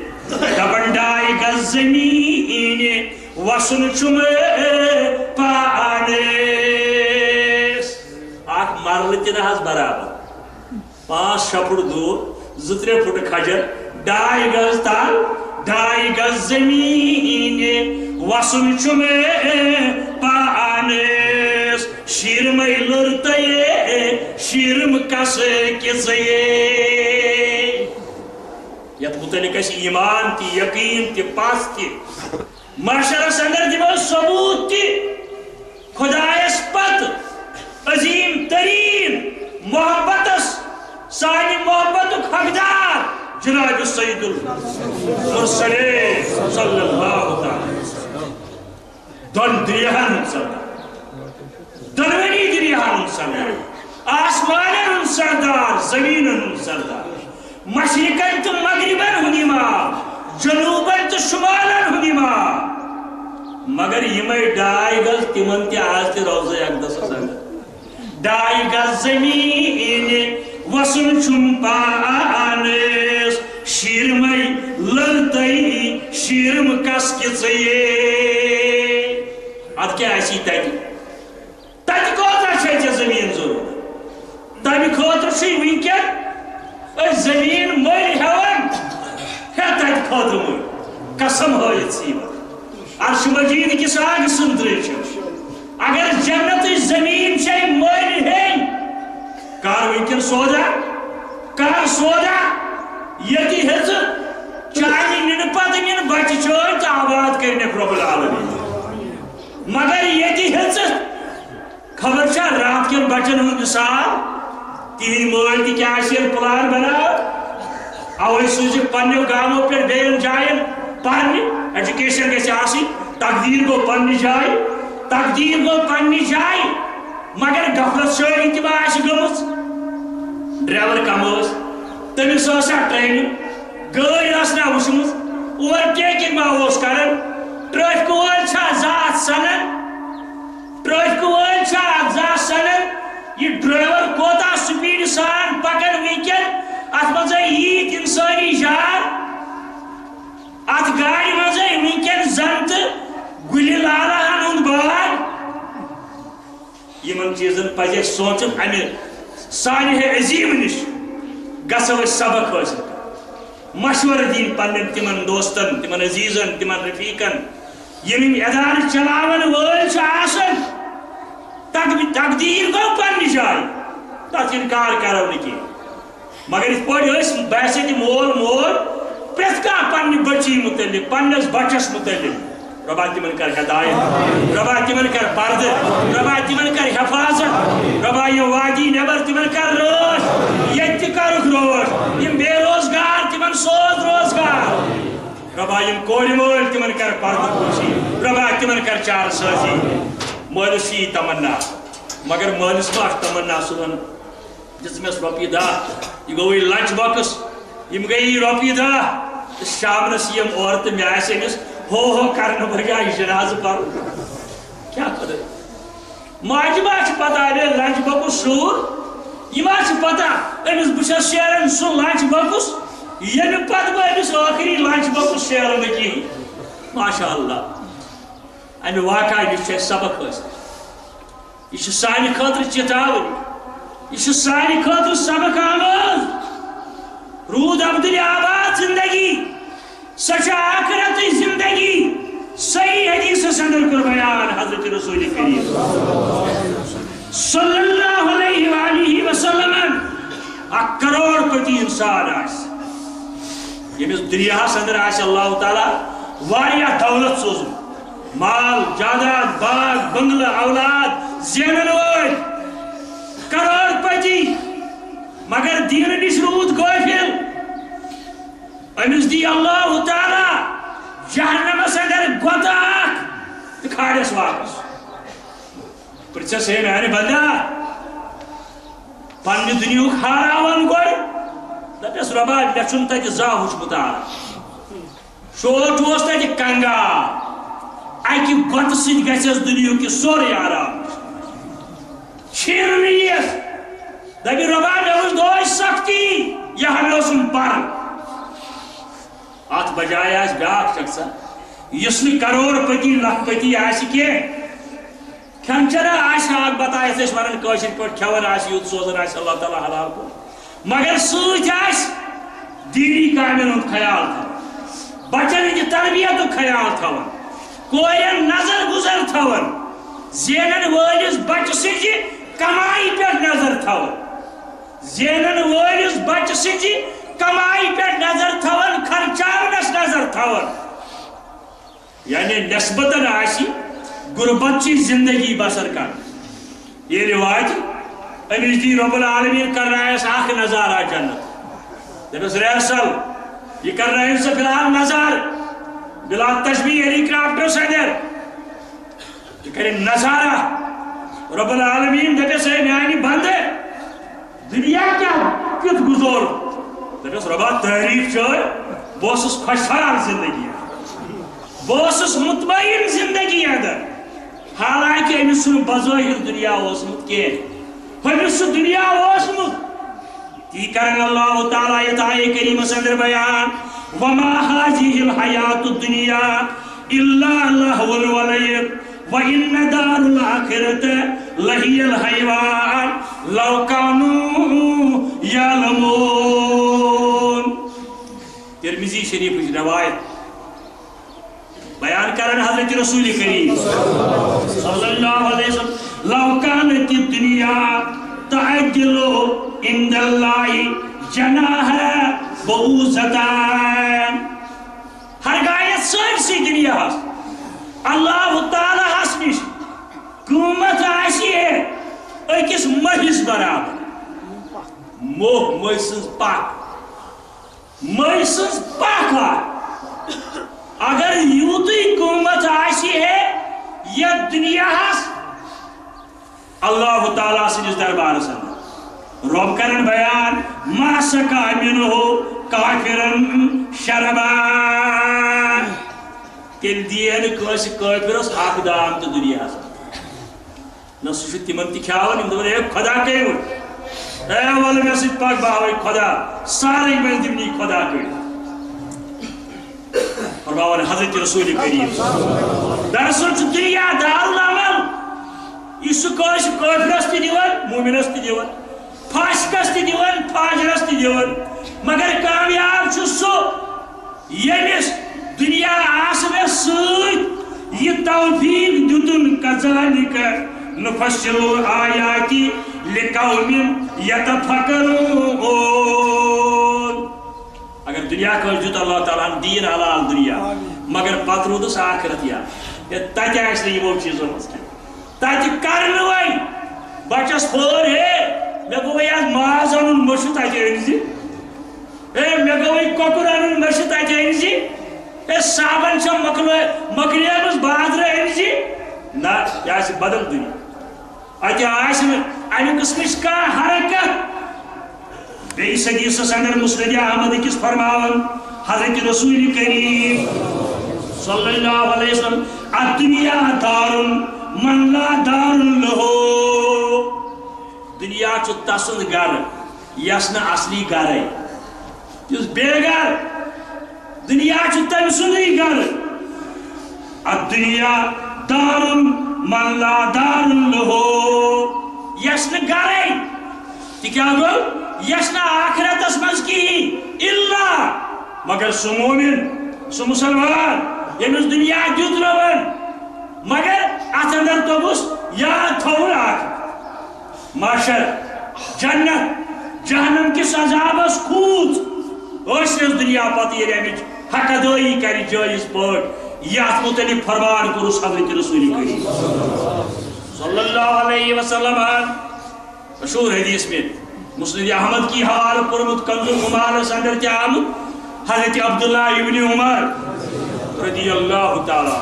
دپان ڈاے گز زمیٖن وسُن چھُم پانس. اکھ مرلہٕ تہِ نہ حظ برابر 5-6 فُٹ دوٗر 2-3 فُٹ کھجر 2.5 گز تل 2.5 گز زمیٖن وسُن چھُم پانس. شیٖرمے لٔرتَے شیٖرم کس کِژے. یتھ متعلق اَسہِ ایٖمان تہِ یقیٖن تہِ پژھ تہِ معاشرس اندر دِمو ثبوٗت تہِ خۄدایس پتہٕ عظیٖم تریٖن محبتس سانہِ محبتُک حقدار جناب سید المرسلین صلی اللہ تعالی وسلم. دۄن دُنیاہن ہُنٛد سردار دۄنوٕنی دُنیاہن ہُنٛد سردار آسمانن ہُنٛد سردار زمیٖنن ہُنٛد سردار مشرقن تہٕ مغربن ہُنٛد اِمام جنوٗبن تہٕ شُمالن ہُنٛد اِمام. مگر یِمے 2.5 گز تِمن تہِ آز تہِ روزے اقدسس اندر 2.5 گز زمیٖن وسُن چھُم پانس. شیٖرمے لٔرتَے شیٖرم کس کِژے. ادٕ کیٛاہ آسی تتہِ کوتاہ چھے ژےٚ زمیٖن ضروٗرت تمہِ خٲطرٕ چھُے وٕنکٮ۪ن أسۍ زمیٖن مٔلۍ ہٮ۪وان ہے تتہِ خٲطرٕ مٔلۍ قسم ہٲیِتھ سیٖمت عرش مجیٖد کِس آگہِ سُنٛدرٕے چھِ. اگر جنتٕچ زمیٖن چھے مٔلۍ ہیٚنۍ کر وٕنکٮ۪ن سودا کر سودا ییٚتہِ ہیٚژٕ چانہِ نِنہٕ پتہٕ نِنہٕ بچہِ چٲنۍ تہٕ آباد کٔرنٮ۪کھ رۄب العالمیٖن. مگر ییٚتہِ ہیٚژٕ خبر چھا رات کٮ۪ن بچن ہُنٛد مثال تِہنٛدۍ مٲلۍ تہِ کیٛاہ آسہِ ییٚلہِ پلان بناوان اوے سوٗزِکھ پننیو گامو پٮ۪ٹھ بیٚیَن جاین پرنہِ ایجوکیشن گژھِ آسٕنۍ تقدیٖر گوٚو پننہِ جایہِ تقدیٖر گوٚو پننہِ جایہِ مگر غفلت شٲری تہِ ما آسہِ گٔمٕژ. ڈرایور کم ٲس تٔمِس ٲسا ٹرینِنٛگ گٲڑۍ ٲس نا وٕچھمٕژ اوٚور ٹیکِنٛگ ما اوس کران ٹریفک وٲلۍ چھا ذات سنان ٹریفک وٲلۍ چھا اکھ ذات سنان یہ ڈرائیور کوتاہ سپیڈ سان پکان وٕنکٮ۪ن اتھ منٛزے ییٖتۍ انسٲنی جان اتھ گاڑِ منٛزے وٕنکٮ۪ن زن تہٕ گُلہِ لالہن ہُنٛد باغ. یِمن چیٖزن پزِ اَسہِ سونٛچُن امہِ سانہِ عظیٖم نِش گژھو أسۍ سبق حٲصِل کرٕنۍ مشورٕ دِنۍ پننٮ۪ن تِمن دوستن تِمن عزیٖزن تِمن رفیٖقن یِم ادارٕ چلاون وٲلۍ چھِ آسان. تقدیٖر گوٚو پننہِ جایہِ تتھ انکار کرو نہٕ کینٛہہ مگر یِتھ پٲٹھۍ أسۍ باسہِ تہِ مول موج پرٛٮ۪تھ کانٛہہ پننہِ بچی متعلق پننِس بچس متعلق رۄبا تِمن کر ہدایت رۄبا تِمن کر پردٕ رۄبا تِمن کر حفاظت رۄبا یِم وادی نٮ۪بر تِمن کر رٲچھ ییٚتہِ تہِ کرُکھ رٲچھ یِم بے روزگار تِمن سوز روزگار رۄبا یِم کورِ مٲلۍ تِمن کر پردٕ پوشی رۄبا تِمن کر چارٕ سٲزی. مٲلِس چھِ یی تمنا مگر مٲلِس ما چھُ تمنا صُبحن دس رۄپیہِ دہ یہ گوٚوٕے لنچ باکس یم گئی رۄپیہِ دہ شامنس یم عورتہٕ مےٚ آسہِ أمِس ہو ہو کرنہٕ بجاے جنازٕ پرُن کیٛاہ خۄدا ماجہِ ما چھِ پتہ اگر لنچ باکس شوٗر یہ ما چھِ پتہ أمِس بہٕ چھس شیران سُہ لنچ باکس ییٚمہِ پتہٕ بہٕ أمِس ٲخری لنچ باکس شیرٕ نہٕ کِہیٖنۍ ماشاء اللہ امہِ واقعہ نِش چھِ اَسہِ سبق حٲصِل یہ چھِ سانہِ خٲطرٕ چِتاوٕنۍ یہ چھِ سانہِ خٲطرٕ سبق آمٕژ روٗد عبدُل آباد زندگی سۄ چھِ آخرتٕچ زندگی صحیح حدیثس اندر کوٚر بیان حضرت رسول کریم صلی اللہ علیہ وآلہ وسلم اکھ کروڑ پتی انسان آسہِ ییٚمِس دُنیاہس اندر آسہِ اللہ تعالیٰ واریاہ دولت سوزمُت مال جاداد باغ بنگلہٕ اولاد زینن وٲلۍ کروڑ پتی مگر دیٖنہٕ نِش روٗد غٲفِل أمِس دی اللہ تعالیٰ جہنمس اندر گۄتہٕ اکھ تہٕ کھالٮ۪س واپس پرٛژھٮ۪س ہے میانہِ بندا پننہِ دُنیہُک ہاراوان گۄڈٕ دپٮ۪س رۄبا مےٚ چھُنہٕ تتہِ زانٛہہ وٕچھمُت آب شوٹ اوس تتہِ کنگال اکہِ گۄتہٕ سۭتۍ گژھٮ۪س دُنیہُک یہِ سورُے آرام چھیرنہٕ یِیَس دپہِ رۄبا مےٚ وٕچھ دۄہٕچ سختی یہِ ہا مےٚ اوسُم پرُن ات بجائے آسہِ بیٛاکھ شخصا یُس نہٕ کروڑ پتی لکھ پتی آسہِ کینٛہہ کھٮ۪ن چٮ۪نا آسہِ ہاکھ بتہٕ یتھ أسۍ ونان کٲشِر پٲٹھۍ کھٮ۪وان آسہِ یوٗت سوزان آسہِ اللہ تعالیٰ حلال پٲٹھۍ مگر سۭتۍ آسہِ دیٖنی کامٮ۪ن ہُنٛد خیال تھاوان بچن ہٕنٛدِ تربیتُک خیال تھاوان کورٮ۪ن نظر گُزر تھاوان زینن وٲلِس بچہٕ سٕنٛزِ کمایہِ پٮ۪ٹھ نظر تھاوان زینن وٲلِس بچہٕ سٕنٛزِ کمائی پہ نظر تھاون خرچاونس نظر تھاون یعنی نسبتاً آسی غربت چی زندگی بسر کر یہ رواج امس دی رب العالمین کر رہا ہے آخ نظارہ جنت دپس ریسل یہ کر رہے ہیں سے فلحال نظر بلا تشبیہ ہیلی کرافٹر سندر یہ کرے نظارہ رب العالمین دپس ہے میانی بندے دنیا کیا کت گزور دپس ربا تعریف چھوئے بوسس خوشحال زندگی بوسس مطمئن زندگی اندر حالانکہ امس سن بظاہر دنیا اوسمت کی امس دنیا اوسمت تی کرن اللہ تعالیٰ یہ آیے کریم اندر بیان وما هذه الحیات الدنیا الا لہو ولعب وان دار الاخرة لہی الحیوان لو كانوا یعلمون ترمذی شریف روایت بیان کرن حضرت رسول کریم صلی اللہ علیہ وسلم لو كانت الدنيا تعدل عند الله جناح بعوضة ہرگاہ سٲرسٕے دُنیاہس اللہ تعالیٰ ہس نش قۭمت آسہِ أکِس مٔہِس برابر موہ مٔہۍ سٕنٛز پکھ مٔہۍ سٕنٛز پکھ اگر یوٗتٕے قۭمت آسہِ ہے یتھ دُنیاہس اللہ تعالیٰ سٕنٛدِس دربارس اندر رب کرن بیان ما سقا منه کافرن شربا تیٚلہِ دِیہِ نہٕ کٲنٛسہِ کٲفرس اکھ دام تہِ دُنیاہس نہ سُہ چھُ تِمن تہِ کھیاوان یِم دپان ہے خۄدا کٔرِوُن اے وَلہٕ مےٚ سۭتۍ پک بہٕ ہاوے خۄدا سارے منٛز دِمنی خۄدا کٔڑِتھ فرماوان حضرت رسول کریم دراصل چھُ دُنیا دارالعمل یہِ سُہ کٲنٛسہِ کٲفرس تہِ دِوان مومنس تہِ دِوان فاسقس تہِ دِوان فاجرس تہِ دِوان مگر کامیاب چھُ سُہ ییٚمِس دُنیا آسنس سۭتۍ یہِ توفیٖق دِتُن کذالِکَ نُفَصِّلُ الآیاتِ لِقَوْمٍ یَتَفَکَّرُونَ اگر دنیا کٲنٛسہِ دیُت اللہ تعالیٰ ہن دیٖن حلال دنیا مگر پتہٕ روٗدُس آخرت یاد تتہِ آسہِ نہٕ یِمو چیٖزو منٛز کینٛہہ تتہِ کر نہٕ وۄنۍ بچس پھٲر ہے مےٚ گوٚو وۄنۍ آز ماز اَنُن مٔشہِ تتہِ أنۍ زِ ہے مےٚ گوٚو وۄنۍ کۄکُر اَنُن مٔشہِ تتہِ أنۍ زِ ہے صابن چھےٚ مۄکلیمٕژ بازرٕ أنۍ زِ نہ یہِ آسہِ بدل دُنیا اتہِ آسہِ نہٕ امہِ قٕسمٕچ کانٛہہ حرکت بیس حدیث اندر مسند احمد کس فرماون حضرت رسول کریم صلی اللہ علیہ وسلم الدنیا دار من لا دار لہو دنیا چھ تسند گر یس نا اصلی گر ہے یس بے گر دنیا چھ تم سندی گر الدنیا دار من لا دار لہو یس نا گر ہے تی کیا گو یس نا آخرت اسمز کی اللہ مگر سو مومن سو مسلمان یمس دنیا دیت رون مگر ات اندر توبس یاد تھون آخ معاشر جنت جہنم کس عذابس کھوت اشنس دنیا پتہ یل امچ حق ادائی کر جائز پاٹ یت متعلق فرمان کورس حضرت رسول کریم صلی اللہ علیہ وسلم مشہور حدیث میں مسند احمد کی حوالہ کرمت کنز العمال اندر تہ آمت حضرت عبداللہ ابن عمر رضی اللہ تعالیٰ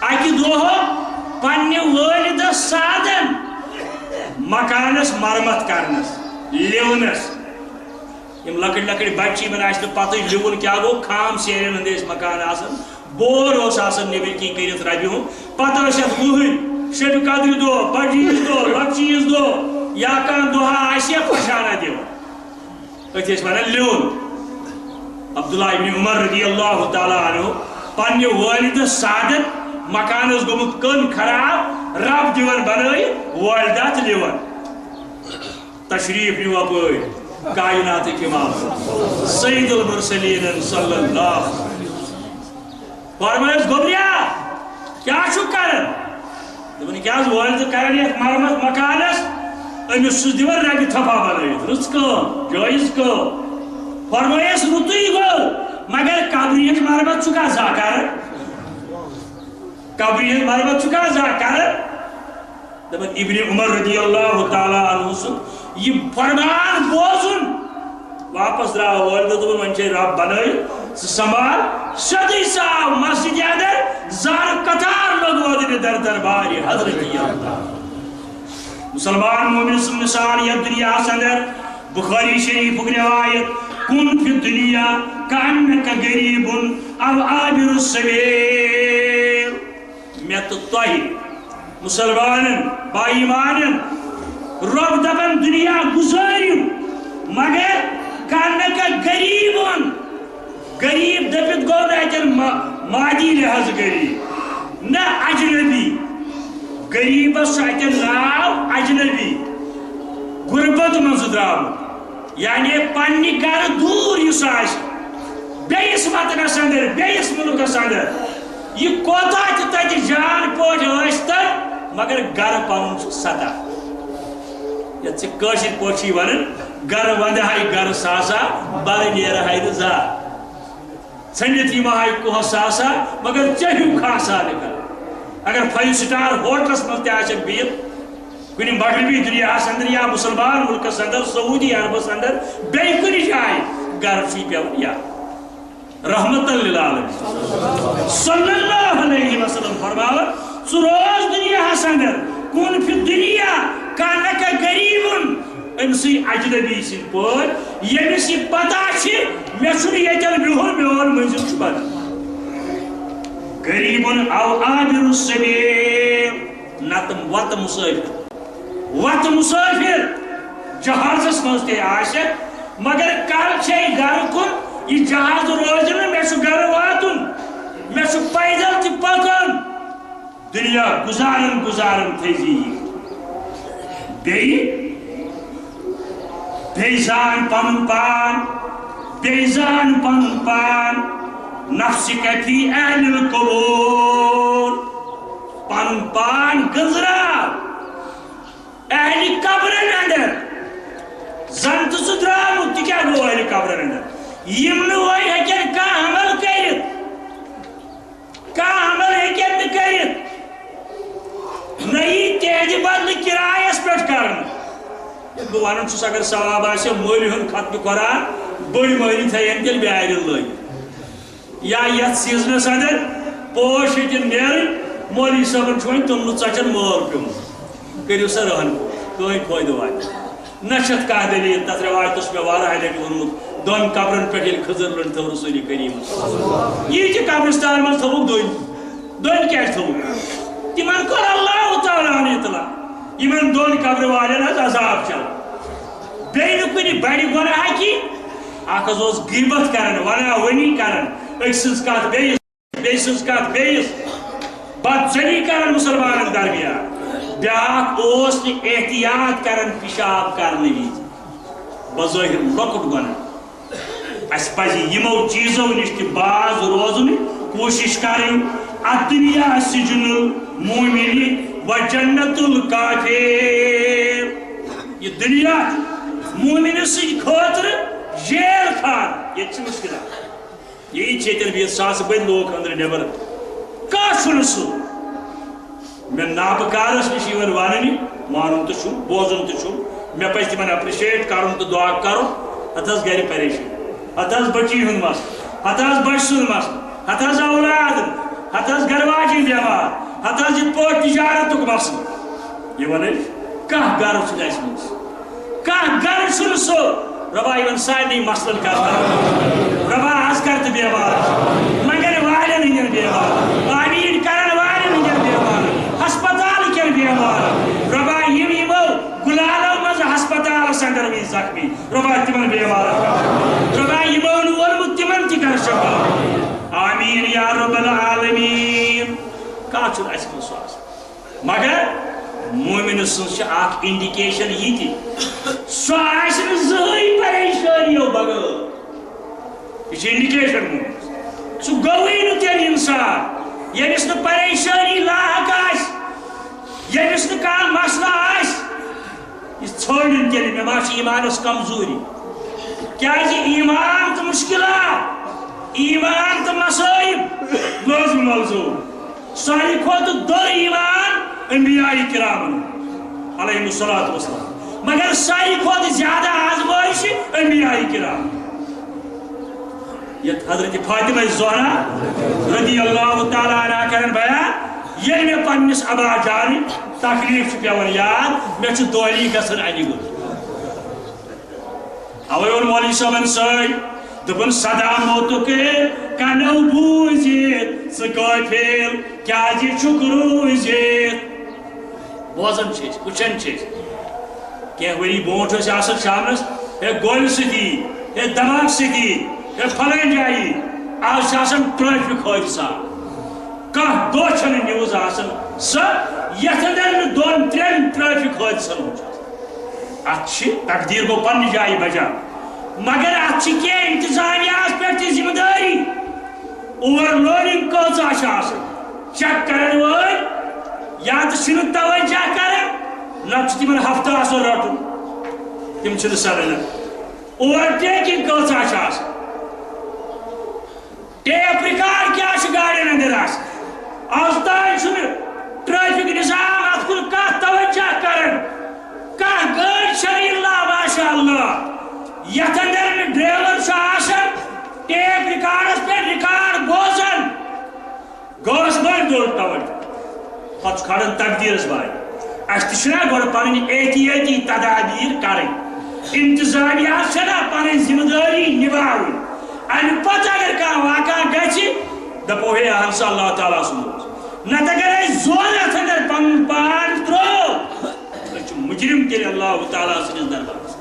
اکی دہ پنہ والد سادن مکانس مرمت کرنس لیونس یم لکڑ لکڑ بچی من آس پتہ لیون کیا گو خام سیرین ہند مکان آسان بور اس آسان نبر کی کرت ربہ ہوں پتہ ات وہر شب قدر دہ بجیز دہ لکچیز دہ یا کان دہا آسیا پشانہ دِوان ات ونان لیون عبداللہ ابن عمر رضی اللہ تعالیٰ عنہ پنہ والد سادن مکانس گومت کن خراب رب دیون بنائی والدات لیون تشریف نیو اپر کائنات امام سید المرسلین صلی اللہ فرمائش گوبریا کیا چھو کرن دپن کیا والد کرن یک مرمت مکانس امس چھس دیون ربی تھپا بنائیت رٕژ کٲم جٲیِز کٲم فرمائش رُتُے گوٚو مگر قبری ہٕنٛز مرمت چھُکھا زانٛہہ کران قبری ہٕنٛز مرمت چھُکھا زانٛہہ کران دپن ابن عمر رضی اللہ تعالیٰ عنہ سُنٛد یہ فرمان بوزُن واپس درٛاو والدٕ دوٚپُن وۄنۍ چھے رب بنٲیِتھ ژٕ سنبھال سیوٚدُے سُہ آو مسجدِ اندر زارٕ قطار لگوو دِنہِ در دربارِ حضرت مسلمان مومن سُنٛد مثال یتھ دُنیاہس اندر بخاری شریفُک روایت کن فی الدنیا کانک غریب او عابر السبیل میں تو تۄہہِ مسلمانن با ایمانن رب دپن دنیا گزٲرِو مگر کانک غریب غریب دپت گوٚو نہٕ اتٮ۪ن مادی لحاظ غریب نہ اجنبی غریبس چھُ اتٮ۪ن ناو اجنبی غربت منٛز درٛامُت یعنی پننہِ گرٕ دوٗر یُس آسہِ بیٚیِس وطنس اندر بیٚیِس مُلکس اندر یہ کوتاہ تہِ تتہِ جان پٲٹھۍ ٲسۍتن مگر گرٕ پنُن چھُ سدا یتھ ژےٚ کٲشِر پٲٹھۍ چھِی ونان گرٕ ونٛدہاے گرٕ ساسا برٕ نیرہاے نہٕ زانٛہہ ژھٔنِتھ یِمہاے کُہس ساسا مگر ژےٚ ہیوٗ کھاسا نہٕ کانٛہہ اگر 5 سٹار ہوٹلس منٛز تہِ آسٮ۪کھ بِہِتھ کُنہِ مغربی دُنیاہس اندر یا مسلمان ملکس اندر سعودی عربس اندر بیٚیہِ کُنہِ جایہِ گرٕ چھُے پیوان یاد رحمت للعالمین صلی اللہ علیہ وسلم فرماون ژٕ روز دُنیاہس اندر کُن فی دُنیا کانک غریبن أمسٕے اجنبی سٕنٛدۍ پٲٹھۍ ییٚمِس یہِ پتہ چھِ مےٚ چھُنہٕ ییٚتٮ۪ن بِہُن میون مٔنزِل چھُ بدل غریبن او عابر السبیل نتہٕ وتہٕ مسافر جہازس منٛز تہِ آسٮ۪کھ مگر کل چھے گرٕ کُن یہ جہاز روزِ نہٕ مےٚ چھُ گرٕ واتُن مےٚ چھُ پیدل تہِ پکُن دنیا گزارن گزارن تھٲیزِ بیٚیہِ زان پنُن پان بیٚیہِ زان پنُن پان نفسِکَ فی اہلِ القبور پنُن پان گنٛزراو اہلِ قبرن اندر زن تہٕ ژٕ درٛامُت تہِ کیٛاہ گوٚو اہلِ قبرن اندر یِم نہٕ وۄنۍ ہیٚکن کانٛہہ عمل کٔرِتھ کانٛہہ عمل ہیٚکن نہٕ کٔرِتھ نہ یی تِہنٛدِ بدلہٕ کِرایس پٮ۪ٹھ کرنہٕ بہٕ ونان چھُس اگر ثواب آسہِ مٲلۍ ہُنٛد ختمہِ قرآن بٔڑۍ مٲلۍ تھاین تیٚلہِ بیارِ لٲگِتھ یا یتھ سیٖزنس اندر پوش ہیٚتِن نیرٕنۍ مولوی صٲبن چھُ وۄنۍ توٚملہٕ ژۄچن مٲل پیوٚمُت کٔرِو سا رہن کٕہٕنۍ فٲیدٕ واتہِ نشت کا دلیل تس روایت میں واریاہ لٹہ ونمت دون قبرن پہ خضر لن تھو رسول کریم یہ قبرستان من تھوک دون کیا تھوک تمن کور اللہ تعالیٰ عنہ اطلاع یمن دون قبر والن عذاب چل بیٚیہِ نہٕ کُنہِ بڑِ گۄناہ کی اکھ حظ اوس غیبت کران ونا ونی کران أکۍ سٕنٛز کتھ بیٚیِس سٕنٛز کتھ بیٚیِس بدزنی کران مسلمانن درمیان بیاکھ اوس نہٕ احتیاط کران پیشاب کرنہٕ وِزِ بظٲہر لۄکُٹ گۄناہ اَسہِ پزِ یِمو چیٖزو نِش تہِ باز روزُن کوٗشش کرٕنۍ الدُنیا سجن المومن وجنت الکافر یہ دنیا مومن سٕنٛدِ خٲطرٕ جیل خان یہ مشکلات یہی چیتن بھی ساس بڑھ لوگ اندر نیبر کاشن سو میں نابکارس نش واننی مانن تو بوزن تو میں پہ تمہیں اپریشیٹ کرن تو دعا کرو ہتس گھر پریشان ہتس بچی ہند مس ہتس بچ سن مس ہتس اولاد ہتس گھر واجی بیمار ہتس یہ پوٹ تجارت مسئلہ یہ ون کھانا گھر چھ کھانا گھر چھ سو ربا یمن سارے مسلن کرتا ربا آز کرت بیمار مگر والن ہندین بیمار آمین کرن والن ہندین بیمار ہسپتال کن بیمار ربا یم یمو گلالو مز ہسپتال سندر وی زخمی ربا تمن بیمار ربا یمو نور تمن تہ کر شفا آمین یا رب العالمین کا چھ اس کو سواس مگر مومن سن اخ انڈیکیشن یہ تہ سو آسن زہی پریشانیو بغیر یہ انڈیکیشن مومن سو گوئی نہ تیل انسان یمس نہ پریشانی لاحق آس یمس نہ کانٛہہ مسئلہ آس یہ ژھانڈن تیل مے ما چھ ایمانس کمزوری کیازِ ایمان تو مشکلات ایمان تو مصائب لازم موضوع ساروی کھۄتہٕ دوٚر ایمان انبیاء کرام علیہ الصلوۃ والسلام مگر ساروی کھۄتہٕ زیادہ آزمائش انبیاء کرام یہ حضرت فاطمہ زہرا رضی اللہ تعالیٰ عنہ کرن بیان یل میں پنس ابا جان تکلیف پیوان یاد میں دولی گھن انہ گل اوے اون مولوی صاحبن سی دپن سدا موتک کنو بوزت ث غافل کیازِ چھُکھ روٗزِتھ بوزان وچان کینٛہہ ؤری برونٛٹھ ٲسۍ آسان شامنس ہے گولہِ سۭتی ہے دماغ سۭتی ہے فلٲنۍ جایہِ آز چھِ آسان ٹریفک حٲدثات کانٛہہ دۄہ چھنہٕ نِوٕز آسان سۄ یتھ اندر نہٕ دۄن ترٛٮ۪ن ٹریفک حٲدثن ہُنٛد چھُ اتھ چھِ تقدیٖر گوٚو پننہِ جایہِ بجان مگر اتھ چھِ کینٛہہ انتظامیہس پٮ۪ٹھ تہِ ذمہٕ دٲری اوور لوڈنگ کۭژاہ چھِ آسان چیک کرن وٲلۍ یا تہٕ چھِنہٕ توجہ کران نتہٕ چھُ تِمن ہفتہٕ آسان رٹُن تِم چھِنہٕ سنان اوور ٹیکنگ کۭژاہ چھِ آسان ٹیپ ریکارڈ کیٛاہ چھُ گاڑین اندر آسان آز تام چھُنہٕ ٹریفک نظام اتھ کُن کانٛہہ توجہ کران کانٛہہ گٲڑۍ چھنہٕ الا ماشاء اللہ یتھ اندر نہٕ ڈرائیور چھُ آسان ٹیپ ریکارڈس پہ ریکارڈ بوزان گوس بڑھ دوڑ توجہ پتہ کھڑان تقدیرس بارے اس تشنا گوڑ پنن احتیاطی تدابیر کریں انتظامیہ چھنا پنن ذمہ داری نبھاوٕنۍ امہ پتہٕ اگر کانٛہہ واقعہ گژھِ دپو ہے اہن سا اللہ تعالیٰ سُنٛد نتہٕ اگر أسۍ زون اتھ اندر پنُن پان ترٛوو أسۍ چھِ مجرم تیٚلہِ اللہ تعالیٰ سٕنٛدِس دربارس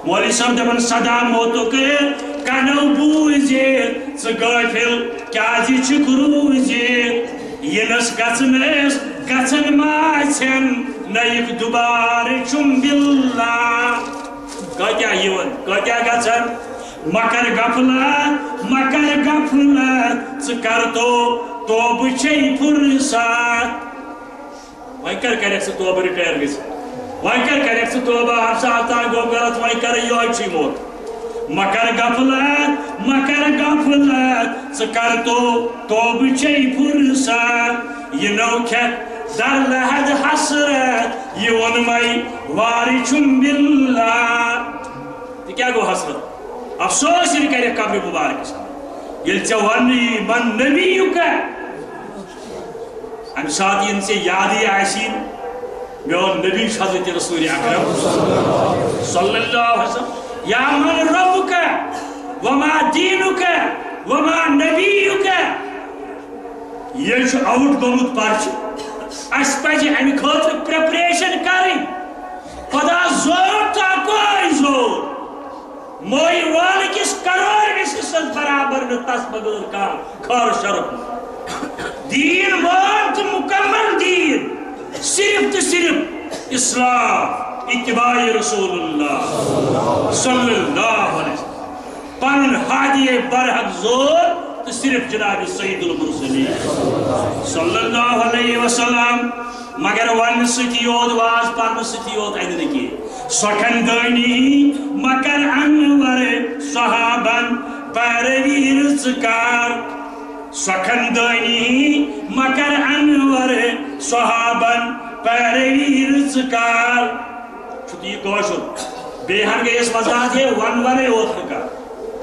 مولوی صاحب دپان سدا موتک کنو بوزت ث غافل کیازِ چھُکھ روٗزِتھ ینس گژھنس گژھن ماژھن نٔیِکھ دُبارٕ چھُم بِلّہ کۭتیاہ یِوان کۭتیاہ گژھن مکر غفلت ژٕ کر توبہٕ چھے فرصت وۄنۍ کر کریکھ ژٕ توبہٕ رِٹیر گٔژھِتھ وۄنۍ کر کریکھ ژٕ توبہٕ ہمسا تانۍ گوٚو غلط وۄنۍ کر یِہوٚے چھُے موت مکر غفلت ژٕ کر توبہٕ چھے فرصت یہِ نو کھٮ۪کھ در لحد حسرت یہِ ووٚنمَے وارٕ چھُم بِلّہ تہِ کیٛاہ گوٚو حسرت افسوس ییٚلہِ کریکھ قبرِ مُبارکس ییٚلہِ ژےٚ وننہٕ یی من نبیُک امہِ ساتہٕ ییٚلہِ ژےٚ یادٕے آسی میون نبی حضرت رسول اکرم صلی اللہ علیہ وسلم یا من ربک وما دینک وما نبیک یہ آؤٹ گومت پرچ اس پزِ امہِ خٲطرٕ پریپریشن کرٕنۍ خدا زور تا کوئی زور موئی وال کس کروڑ حصص برابر نہ تس بغیر کا خار شرف دین مان تو مکمل دین صرف تو صرف اسلام اتباع رسول اللہ صلی اللہ علیہ وسلم پن ہادی برحق زور تو صرف جناب سید المرسلین صلی اللہ علیہ وسلم مگر ون ستی یوت واز پرن ستی یوت ادن کی سکندانی مگر انور صحابن پیرویر ذکار سکندانی مگر انور صحابن پیرویر ذکار چھتی گوشت بیہن گئی اس مزاد ہے ون ون یوت کا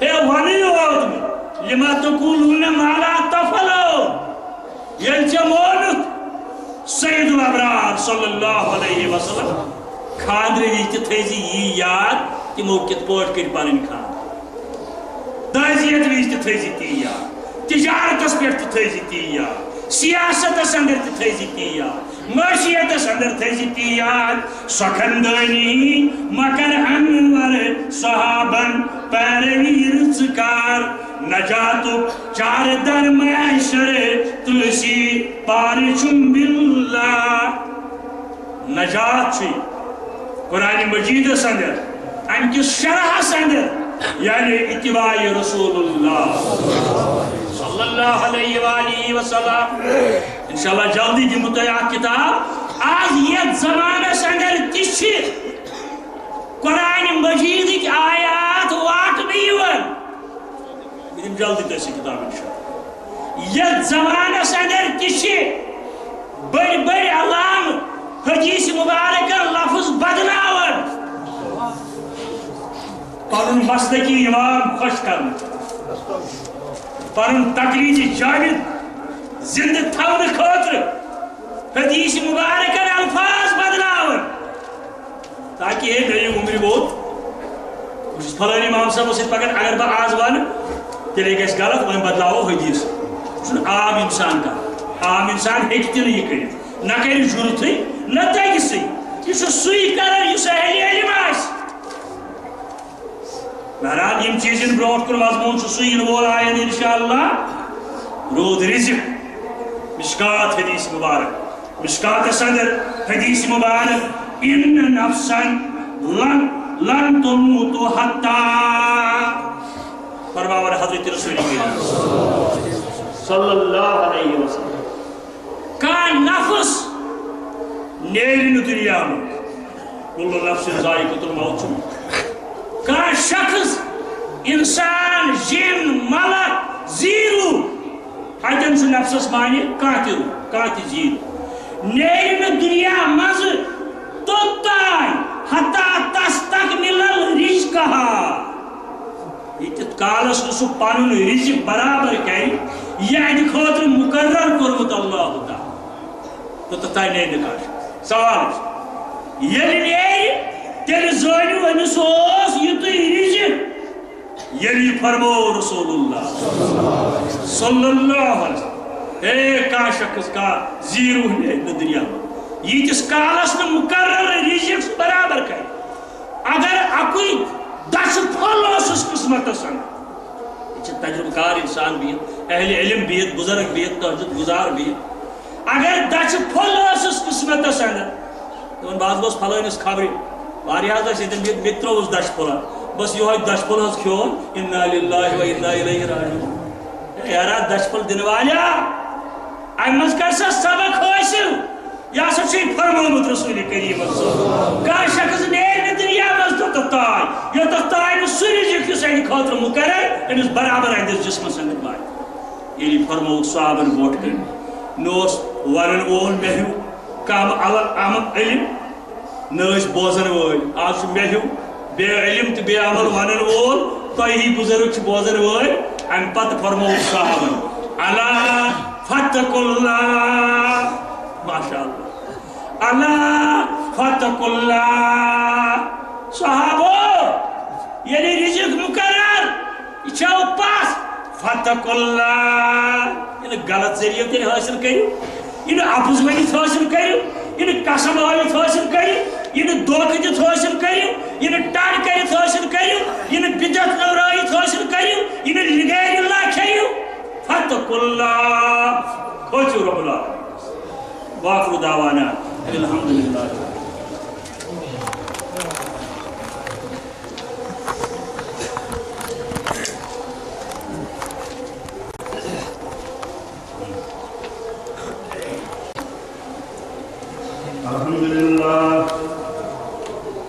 ہے ون یوت میں لما تقولون ما لا تفعلون یلچہ مونت سید الابرار صلی اللہ علیہ وسلم خاندر ویچ تھیزی یہ یاد کہ موقت پوٹ کر پانن خاندر دازیت ویچ تھیزی تی یاد تجارت اس پر تھیزی تی یاد سیاست اس اندر تھیزی تی یاد معاشیت اس اندر تھیزی تی یاد سکندانی مکر انور صحابن پیرویر ذکار نجاتو چار در معاشر تلسی پارچم باللہ نجات چی قرآن مجید سندر ان کی شرح سندر یعنی اتباع رسول اللہ صلی اللہ علیہ وآلہ وسلم انشاءاللہ جلدی کی متعیات کتاب آج یہ زمانہ سندر تیچھی قرآن مجید کی آیات واٹ بیون جلدی تیسی کتاب انشاءاللہ یہ زمانہ سندر تیچھی بڑی بڑی علام حدیث مبارکہ لفظ بدلاون پرن مسلکی امام خوش کرن پرن تقلید جاوید زندہ تھون خاطر حدیث مبارکہ الفاظ بدلاون تاکہ یہ میری عمر بہت کچھ پھلانی امام صاحب اسے پکر اگر با آز ون تیلے گیس غلط وہاں بدلاو حدیث سن عام انسان کا عام انسان ہیکتی نہیں کریں نہ کہیں ضرورت ہے نہ تیگی سی یہ سوئی کرن یہ اہل علم آس بہرحال یم چیزن بروٹ کن مضمون سوئی وول آئین انشاءاللہ رود رزق مشکات حدیث مبارک مشکات صدر حدیث مبارک ان نفسا لن تموتو حتی فرماور حضرت رسول کریم صلی اللہ علیہ وسلم کا نفس نیرن دنیا میں کل نفس ذائقۃ الموت کا شخص انسان جن ملک زیرو ہتن سے نفسس مانے کانتی زیرو نیرن دنیا مز توتائی حتی تستکمل الرزقہا یتت کالس نسو پانن رزق برابر کری یعنی خاطر مقرر کرمت اللہ تعالی تو تتائی نہیں نکاش سوال یلی نیری تیل زانیو انس اوس یتوی رزق یلی فرمو رسول اللہ صلی اللہ علیہ وسلم اے کا شخص کا زیرو ہے دنیا میں یہ جس کالس نے مقرر رزق برابر کری اگر اکوئی دس پھل اس قسمت سن یہ تجربہ کار انسان بھی اہل علم بھی بزرگ بھی تہجد گزار بھی اگر دس پھل اس قسمت سن تو بعض بس پھلانس خبر واریاہ دس اتن بھی تروس دش پھل بس یہ دش پھل ہز کھیون انا للہ و انا الیہ راجعون یارا دش پھل دن والا ام مز کر سا سبق حاصل یا سا چھ فرمومت رسول کریم کا شخص نیرن دنیا مز تو تتائی یا تتائی میں سری جکھ سین خاطر مقرر امس برابر اندس جسم سنگت بات یلی فرمو صحابن بوٹ کر نوس ورن وول مہیو کام عمل علم نوش بوزن وول آج مہیو بے علم تو بے عمل ورن وول تو ہی بزرگ بوزن وول ام پت فرمو صحابن اللہ فتق اللہ ماشاءاللہ اللہ فتق اللہ صحابو یعنی رزق مقرر یہ چھو پاس فتق اللہ یہ غلط ذریعہ تیل حاصل کرو یہ اپز ونت حاصل کرو یہ قسم ہاوت حاصل کرو یہ دھوکہ دت حاصل کرو یہ ٹڑ کرت حاصل کرو یہ بدعت نورائت حاصل کرو یہ لغیر اللہ کھیو فتق اللہ کھوچو رب اللہ واخر دعوانا الحمدللہ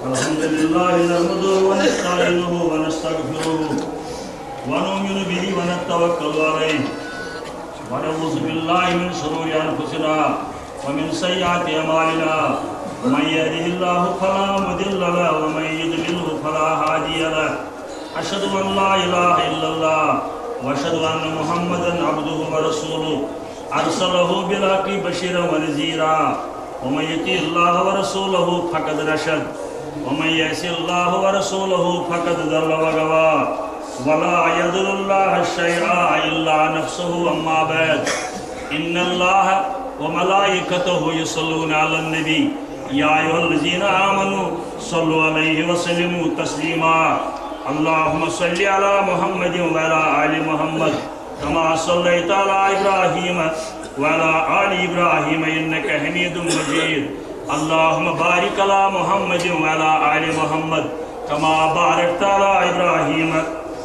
الحمد لله نحمده ونستعينه ونستغفره ونؤمن به ونتوكل عليه ونعوذ بالله من شرور انفسنا ومن سيئات اعمالنا من يهده الله فلا مضل له ومن يضلل فلا هادي له اشهد ان لا اله الا الله واشهد ان محمدا عبده ورسوله ارسله بالحق بشيرا ونذيرا ومن يطع الله ورسوله فقد رشد ومن يعص الله ورسوله فقد ضل وغوى ولا يضر الله شيئا الا نفسه اما بعد ان الله وملائكته يصلون على النبي يا ايها الذين امنوا صلوا عليه وسلموا تسليما اللهم صل على محمد وعلى ال محمد كما صليت على ابراهيم وعلى آل إبراهيم إنك حميد مجيد اللهم بارك على محمد وعلى آل محمد كما باركت على إبراهيم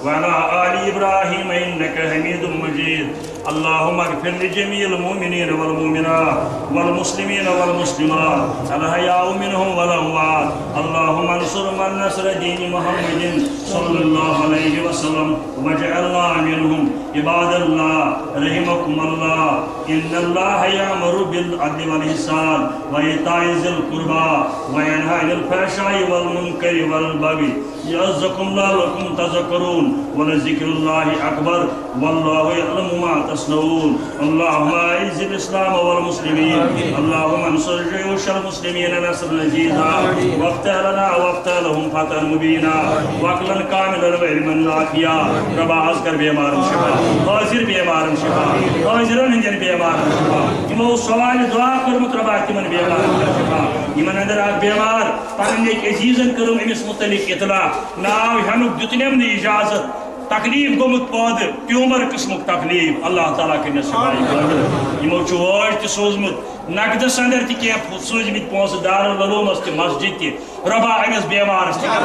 وعلى آل إبراهيم إنك حميد مجيد اللهم اغفر لجميع المؤمنين والمؤمنات والمسلمين والمسلمات الأحياء منهم والأموات اللهم انصر من نصر دين محمد صلى الله عليه وسلم واجعلنا منهم عباد الله رحمكم الله إن الله يأمر بالعدل والإحسان وإيتاء ذي القربى وينهى عن الفحشاء والمنكر والبغي يعظكم لعلكم تذكرون ولذكر الله أكبر والله يعلم ما تصنعون اللهم أعز الإسلام والمسلمين اللهم انصر جيوش المسلمين نصرا عزيزا وافتح لنا وافتح لهم فتحا مبينا وعقلا كاملا وعلما نافعا ربا أذكر بيمار شفا حاضر بيمار شفا حاضرن هنجن بيمار شفا يمو سوال دعا کرمت ربا تمن بيمار شفا يمن اندر اك بيمار پنن ایک عزیزن کرم امس متعلق اطلاع ناو ہنک دتنم اجازت تکلیف گومت پود ٹیومر قسمک تکلیف اللہ تعالیٰ کرنے شفائی قادر یمو چوج تہ سوزمت نقدس اندر تہ کی سوزمت پونس دارالعلومس تہ مسجد تہ ربا امس بیمارس تہ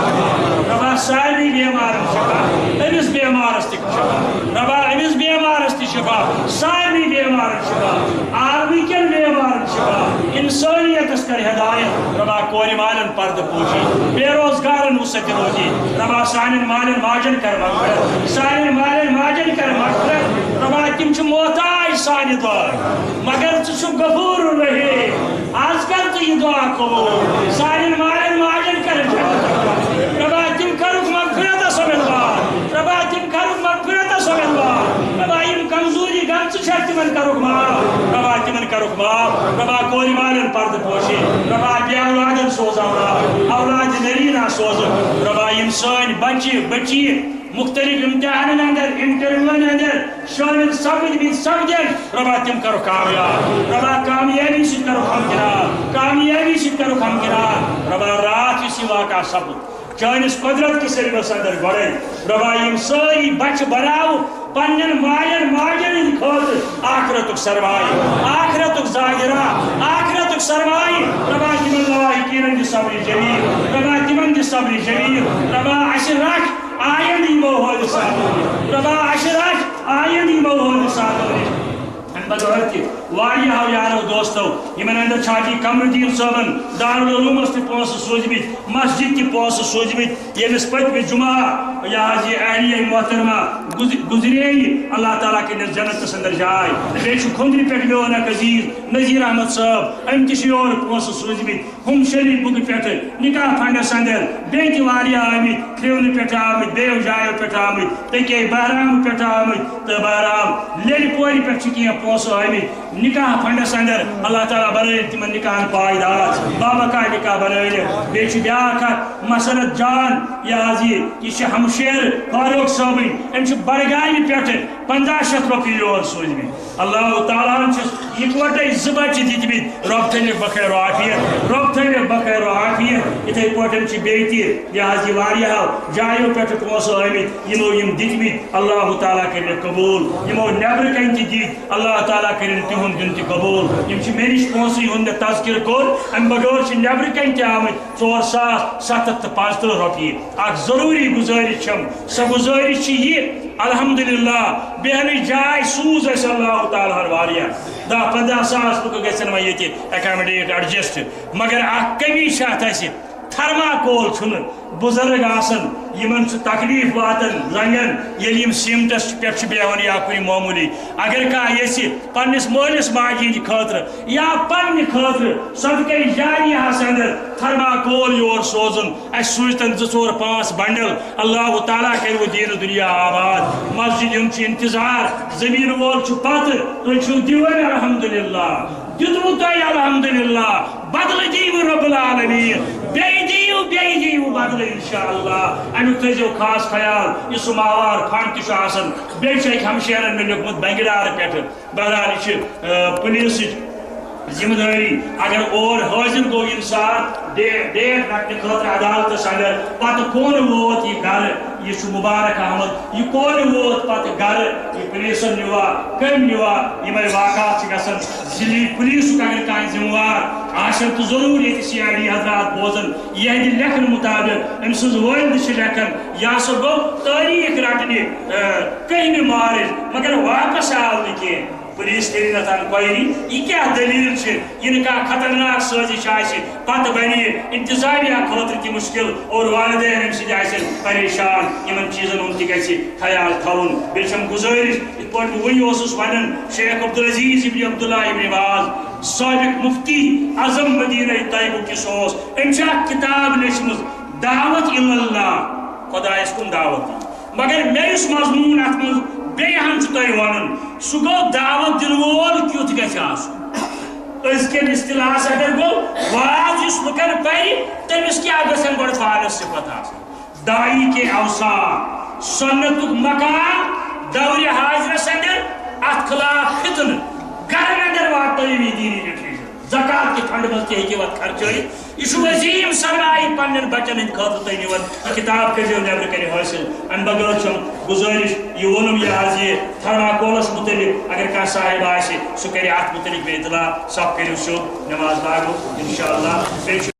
ربا سارے بیمارس شفا امس بیمارس تہ شفا ربا امس بیمارس تہ شفا سارے بیمارس شفا عالمی کن بیمارس شفا انسانیتس کر ہدایت ربا کور مالن پرد پوشی بے روزگارن وسعت روزی ربا سانن مالن ماجن کر مغفرت سانن مالن ماجن کر مغفرت ربا تم چھ محتاج سانہ دعا مگر ژٕ غفور رحیم آز کر تو یہ دعا قبول سانن مالن ماجن کر ربا تم کرک مغفرت سبحان ربا تم کرک مغفرت سبحان ربا یم کمزوری گمچ چھ تمن کرک معاف ربا تمن کرک معاف ربا کور مالن پرد پوشی ربا بے اولادن سوز اولاد نرینا سوز ربا یم سان بچی بچی مختلف امتحان اندر انٹرویو اندر شامل سمجھن ربا تم کرو کامیاب ربا کامیابی سے کرو ہمکنار کامیابی سے کرو ہمکنار ربا رات اسی واقعہ سپد چانس قدرت کس علمس اندر گڑے ربا یم ساری بچ بناو پنن مالن ماجن خاطر آخرتک سرمائی آخرتک ظاہرہ آخرتک سرمائی ربا تمن لواحقین دی صبر جمیل ربا تمن دی صبر جمیل ربا عشر رکھ آئین ہی موہود ساتھ ربا عشر رکھ آئین ہی موہود ساتھ بدولت واریاہ یارو دوستو یمن اندر چھاٹی قمر الدین صاحبن دارالعلومس تہ پونس سوزمت مسجد تہ پونس سوزمت یمس پتمہ جمعہ یہ اہلیہ محترمہ گزرے اللہ تعالیٰ کے جنتس اندر جائے بیچ کھندری پہ میون اک عزیز نذیر احمد صاحب ام تہ یور پونس سوزمت ہم شریف بک پہ نکاح فنڈس اندر بیت واریاہ آمت کھریون پہ آمت بیو جایو پہ آمت تکے بہرام پہ آمت تو بہرام لڑ پور پہ کی پونس آمت نکاح فنڈس اندر اللہ تعالیٰ بنائے تمن نکاح پائیدار بابا کا نکاح بنائے بیچ بیاکھ مسرت جان یہ ہمشیر فاروق صوبی ام بڑگامہ پہ 500 روپیے یور سوزم اللہ تعالیٰ اکوٹے زٕ بچہ دتمت رب تھن بخیر و عافیت رب تھن بخیر و عافیت اتھے پٲٹھۍ بیٚیہِ تہِ واریاہو جایو پٮ۪ٹھ پونٛسہٕ آمٕتۍ یمو یم دتمت اللہ تعالیٰ کرن قبول یمو نیبر کن تہِ دِتۍ اللہ تعالیٰ کرن تہند دیُن تہِ قبول یم مےٚ نش پونٛسہٕ ہُنٛد مےٚ تذکر کوٚر امہِ بغٲر نیبر کن تہِ آمٕتۍ 4735 روپیہِ اکھ ضروٗری گُزٲرِش چھم سۄ گُزٲرِش چھِ یہِ الحمدللہ بیٚہنٕچ جاے سوٗز اَسہِ اللہ تعالیٰ ہن واریاہ 10-15 ساس لُکھ گژھن وۄنۍ ییٚتہِ ایٚکامڈیٹ ایڈجسٹ مگر اکھ کمی چھِ اتھ اَسہِ تھرماکول چھُنہٕ بُزرگ آسان یمن تکلیف واتن زنگن ییٚلہِ یم سیٖمٹس پٮ۪ٹھ چھِ بیٚہوان یا کُنہِ معموٗلی اگر کانٛہہ یژھِ پننس مٲلِس ماجہِ ہٕنٛدِ خٲطرٕ یا پننہِ خٲطرٕ صدقے جاریہس اندر تھرماکول یور سوزُن اَسہِ سوٗزتن 2-4-5 بنڈل اللہ تعالیٰ کرِ دیٖنہٕ دُنیا آباد مسجد ہُنٛد چھُ انتظار زمیٖن وول چھُ پتہٕ تُہۍ چھِو دِوان الحمدللہ دیُتمُت تۄہہِ الحمدللہ بدلہٕ دِیِو رب العالمیٖن بیٚیہِ دِیِو بدلہٕ انشاءاللہ امیُک تھٲیزیو خاص خیال یہِ سُماوار فنڈ تہِ چھُ آسان بیٚیہِ چھُ اَکہِ ہمشیرن مےٚ لیوٚکھمُت بنگڈارٕ پٮ۪ٹھٕ بہرحال یہِ چھِ پُلیٖسٕچ ذمہ داری اگر اور حٲضِر گوٚو اِنسان ڈیٹ رٹنہٕ خٲطرٕ عدالتس اندر پتہٕ کون ووت یہِ گرٕ یہِ چھُ مُبارک احمد یہِ کون ووت پتہٕ گرٕ یہِ پُلیٖسن نِوا کٔمۍ نِوا یِمے واقعات چھِ گژھان ضلعی پُلیٖسُک اگر کانٛہہ ذمہٕ وار آسن تہٕ ضروٗر ییٚتہِ CID حضرات بوزن یہِ ہیٚکہِ لیکھنہٕ مُطابق أمۍ سٕنٛز وٲلدٕ چھِ لیکھان یہِ ہسا گوٚو تٲریٖخ رٹنہِ 1 مارچ مگر واپس آو نہٕ کینٛہہ پولیس کٔرِنۍ اَتھ انکوایری یہِ کیٛاہ دٔلیٖل چھِ یہِ نہٕ کانٛہہ خطرناک سٲزِش آسہِ پتہٕ بنہِ یہِ انتظامیہ خٲطرٕ تہِ مُشکل اور والدین اَمہِ سۭتۍ آسن پریشان یِمن چیٖزن ہُنٛد تہِ گژھِ خیال تھاوُن بیٚیہِ چھَم گُزٲرِش یِتھ پٲٹھۍ بہٕ وُنہِ اوسُس وَنان شیخ عبدالعزیز ابن عبداللہ ابن باز سابق مفتی اعظم مدینہ طیبُک یُس اوس أمۍ چھِ اکھ کِتاب لیٚچھمٕژ دعوت اللہ خۄدایس کُن دعوت دی مگر مےٚ یُس مضموٗن اتھ منٛز بیٚیہِ ہن چھُ تۄہہِ وَنُن سُہ گوٚو دعوت دِنہٕ وول کیُتھ گژھِ آسُن أزکٮ۪ن اصطلاحس اگر گوٚو واز یُس لُکن پرِ تٔمِس کیٛاہ گژھن گۄڈٕ پانس صفت آسٕنۍ داعی کے اوصاف سنتُک مقام دورِ حاضرس اندر اتھ خلاف فتنہٕ گرن اندر واتنٲوِو دیٖنی لِٹریچر زکات کہِ فنڈ منٛز تہِ ہیٚکِو اتھ خرچٲیِتھ یہ چھُ عظیٖم سرمایہِ پننٮ۪ن بچن ہٕنٛدِ خٲطرٕ تُہۍ نِوان یہِ کِتاب کٔرۍزیو نیبرٕ کنہِ حٲصِل امہِ بغٲر چھُم گُزٲرِش یہِ ووٚنُم یہِ تھرماکولس مُتعلق اگر کانٛہہ صاحب آسہِ سُہ کرِ اتھ مُتعلق بیٚیہِ اطلاع سۄ کٔرِو سیوٚد نٮ۪ماز لاگو انشاءاللہ بیٚیہِ چھُ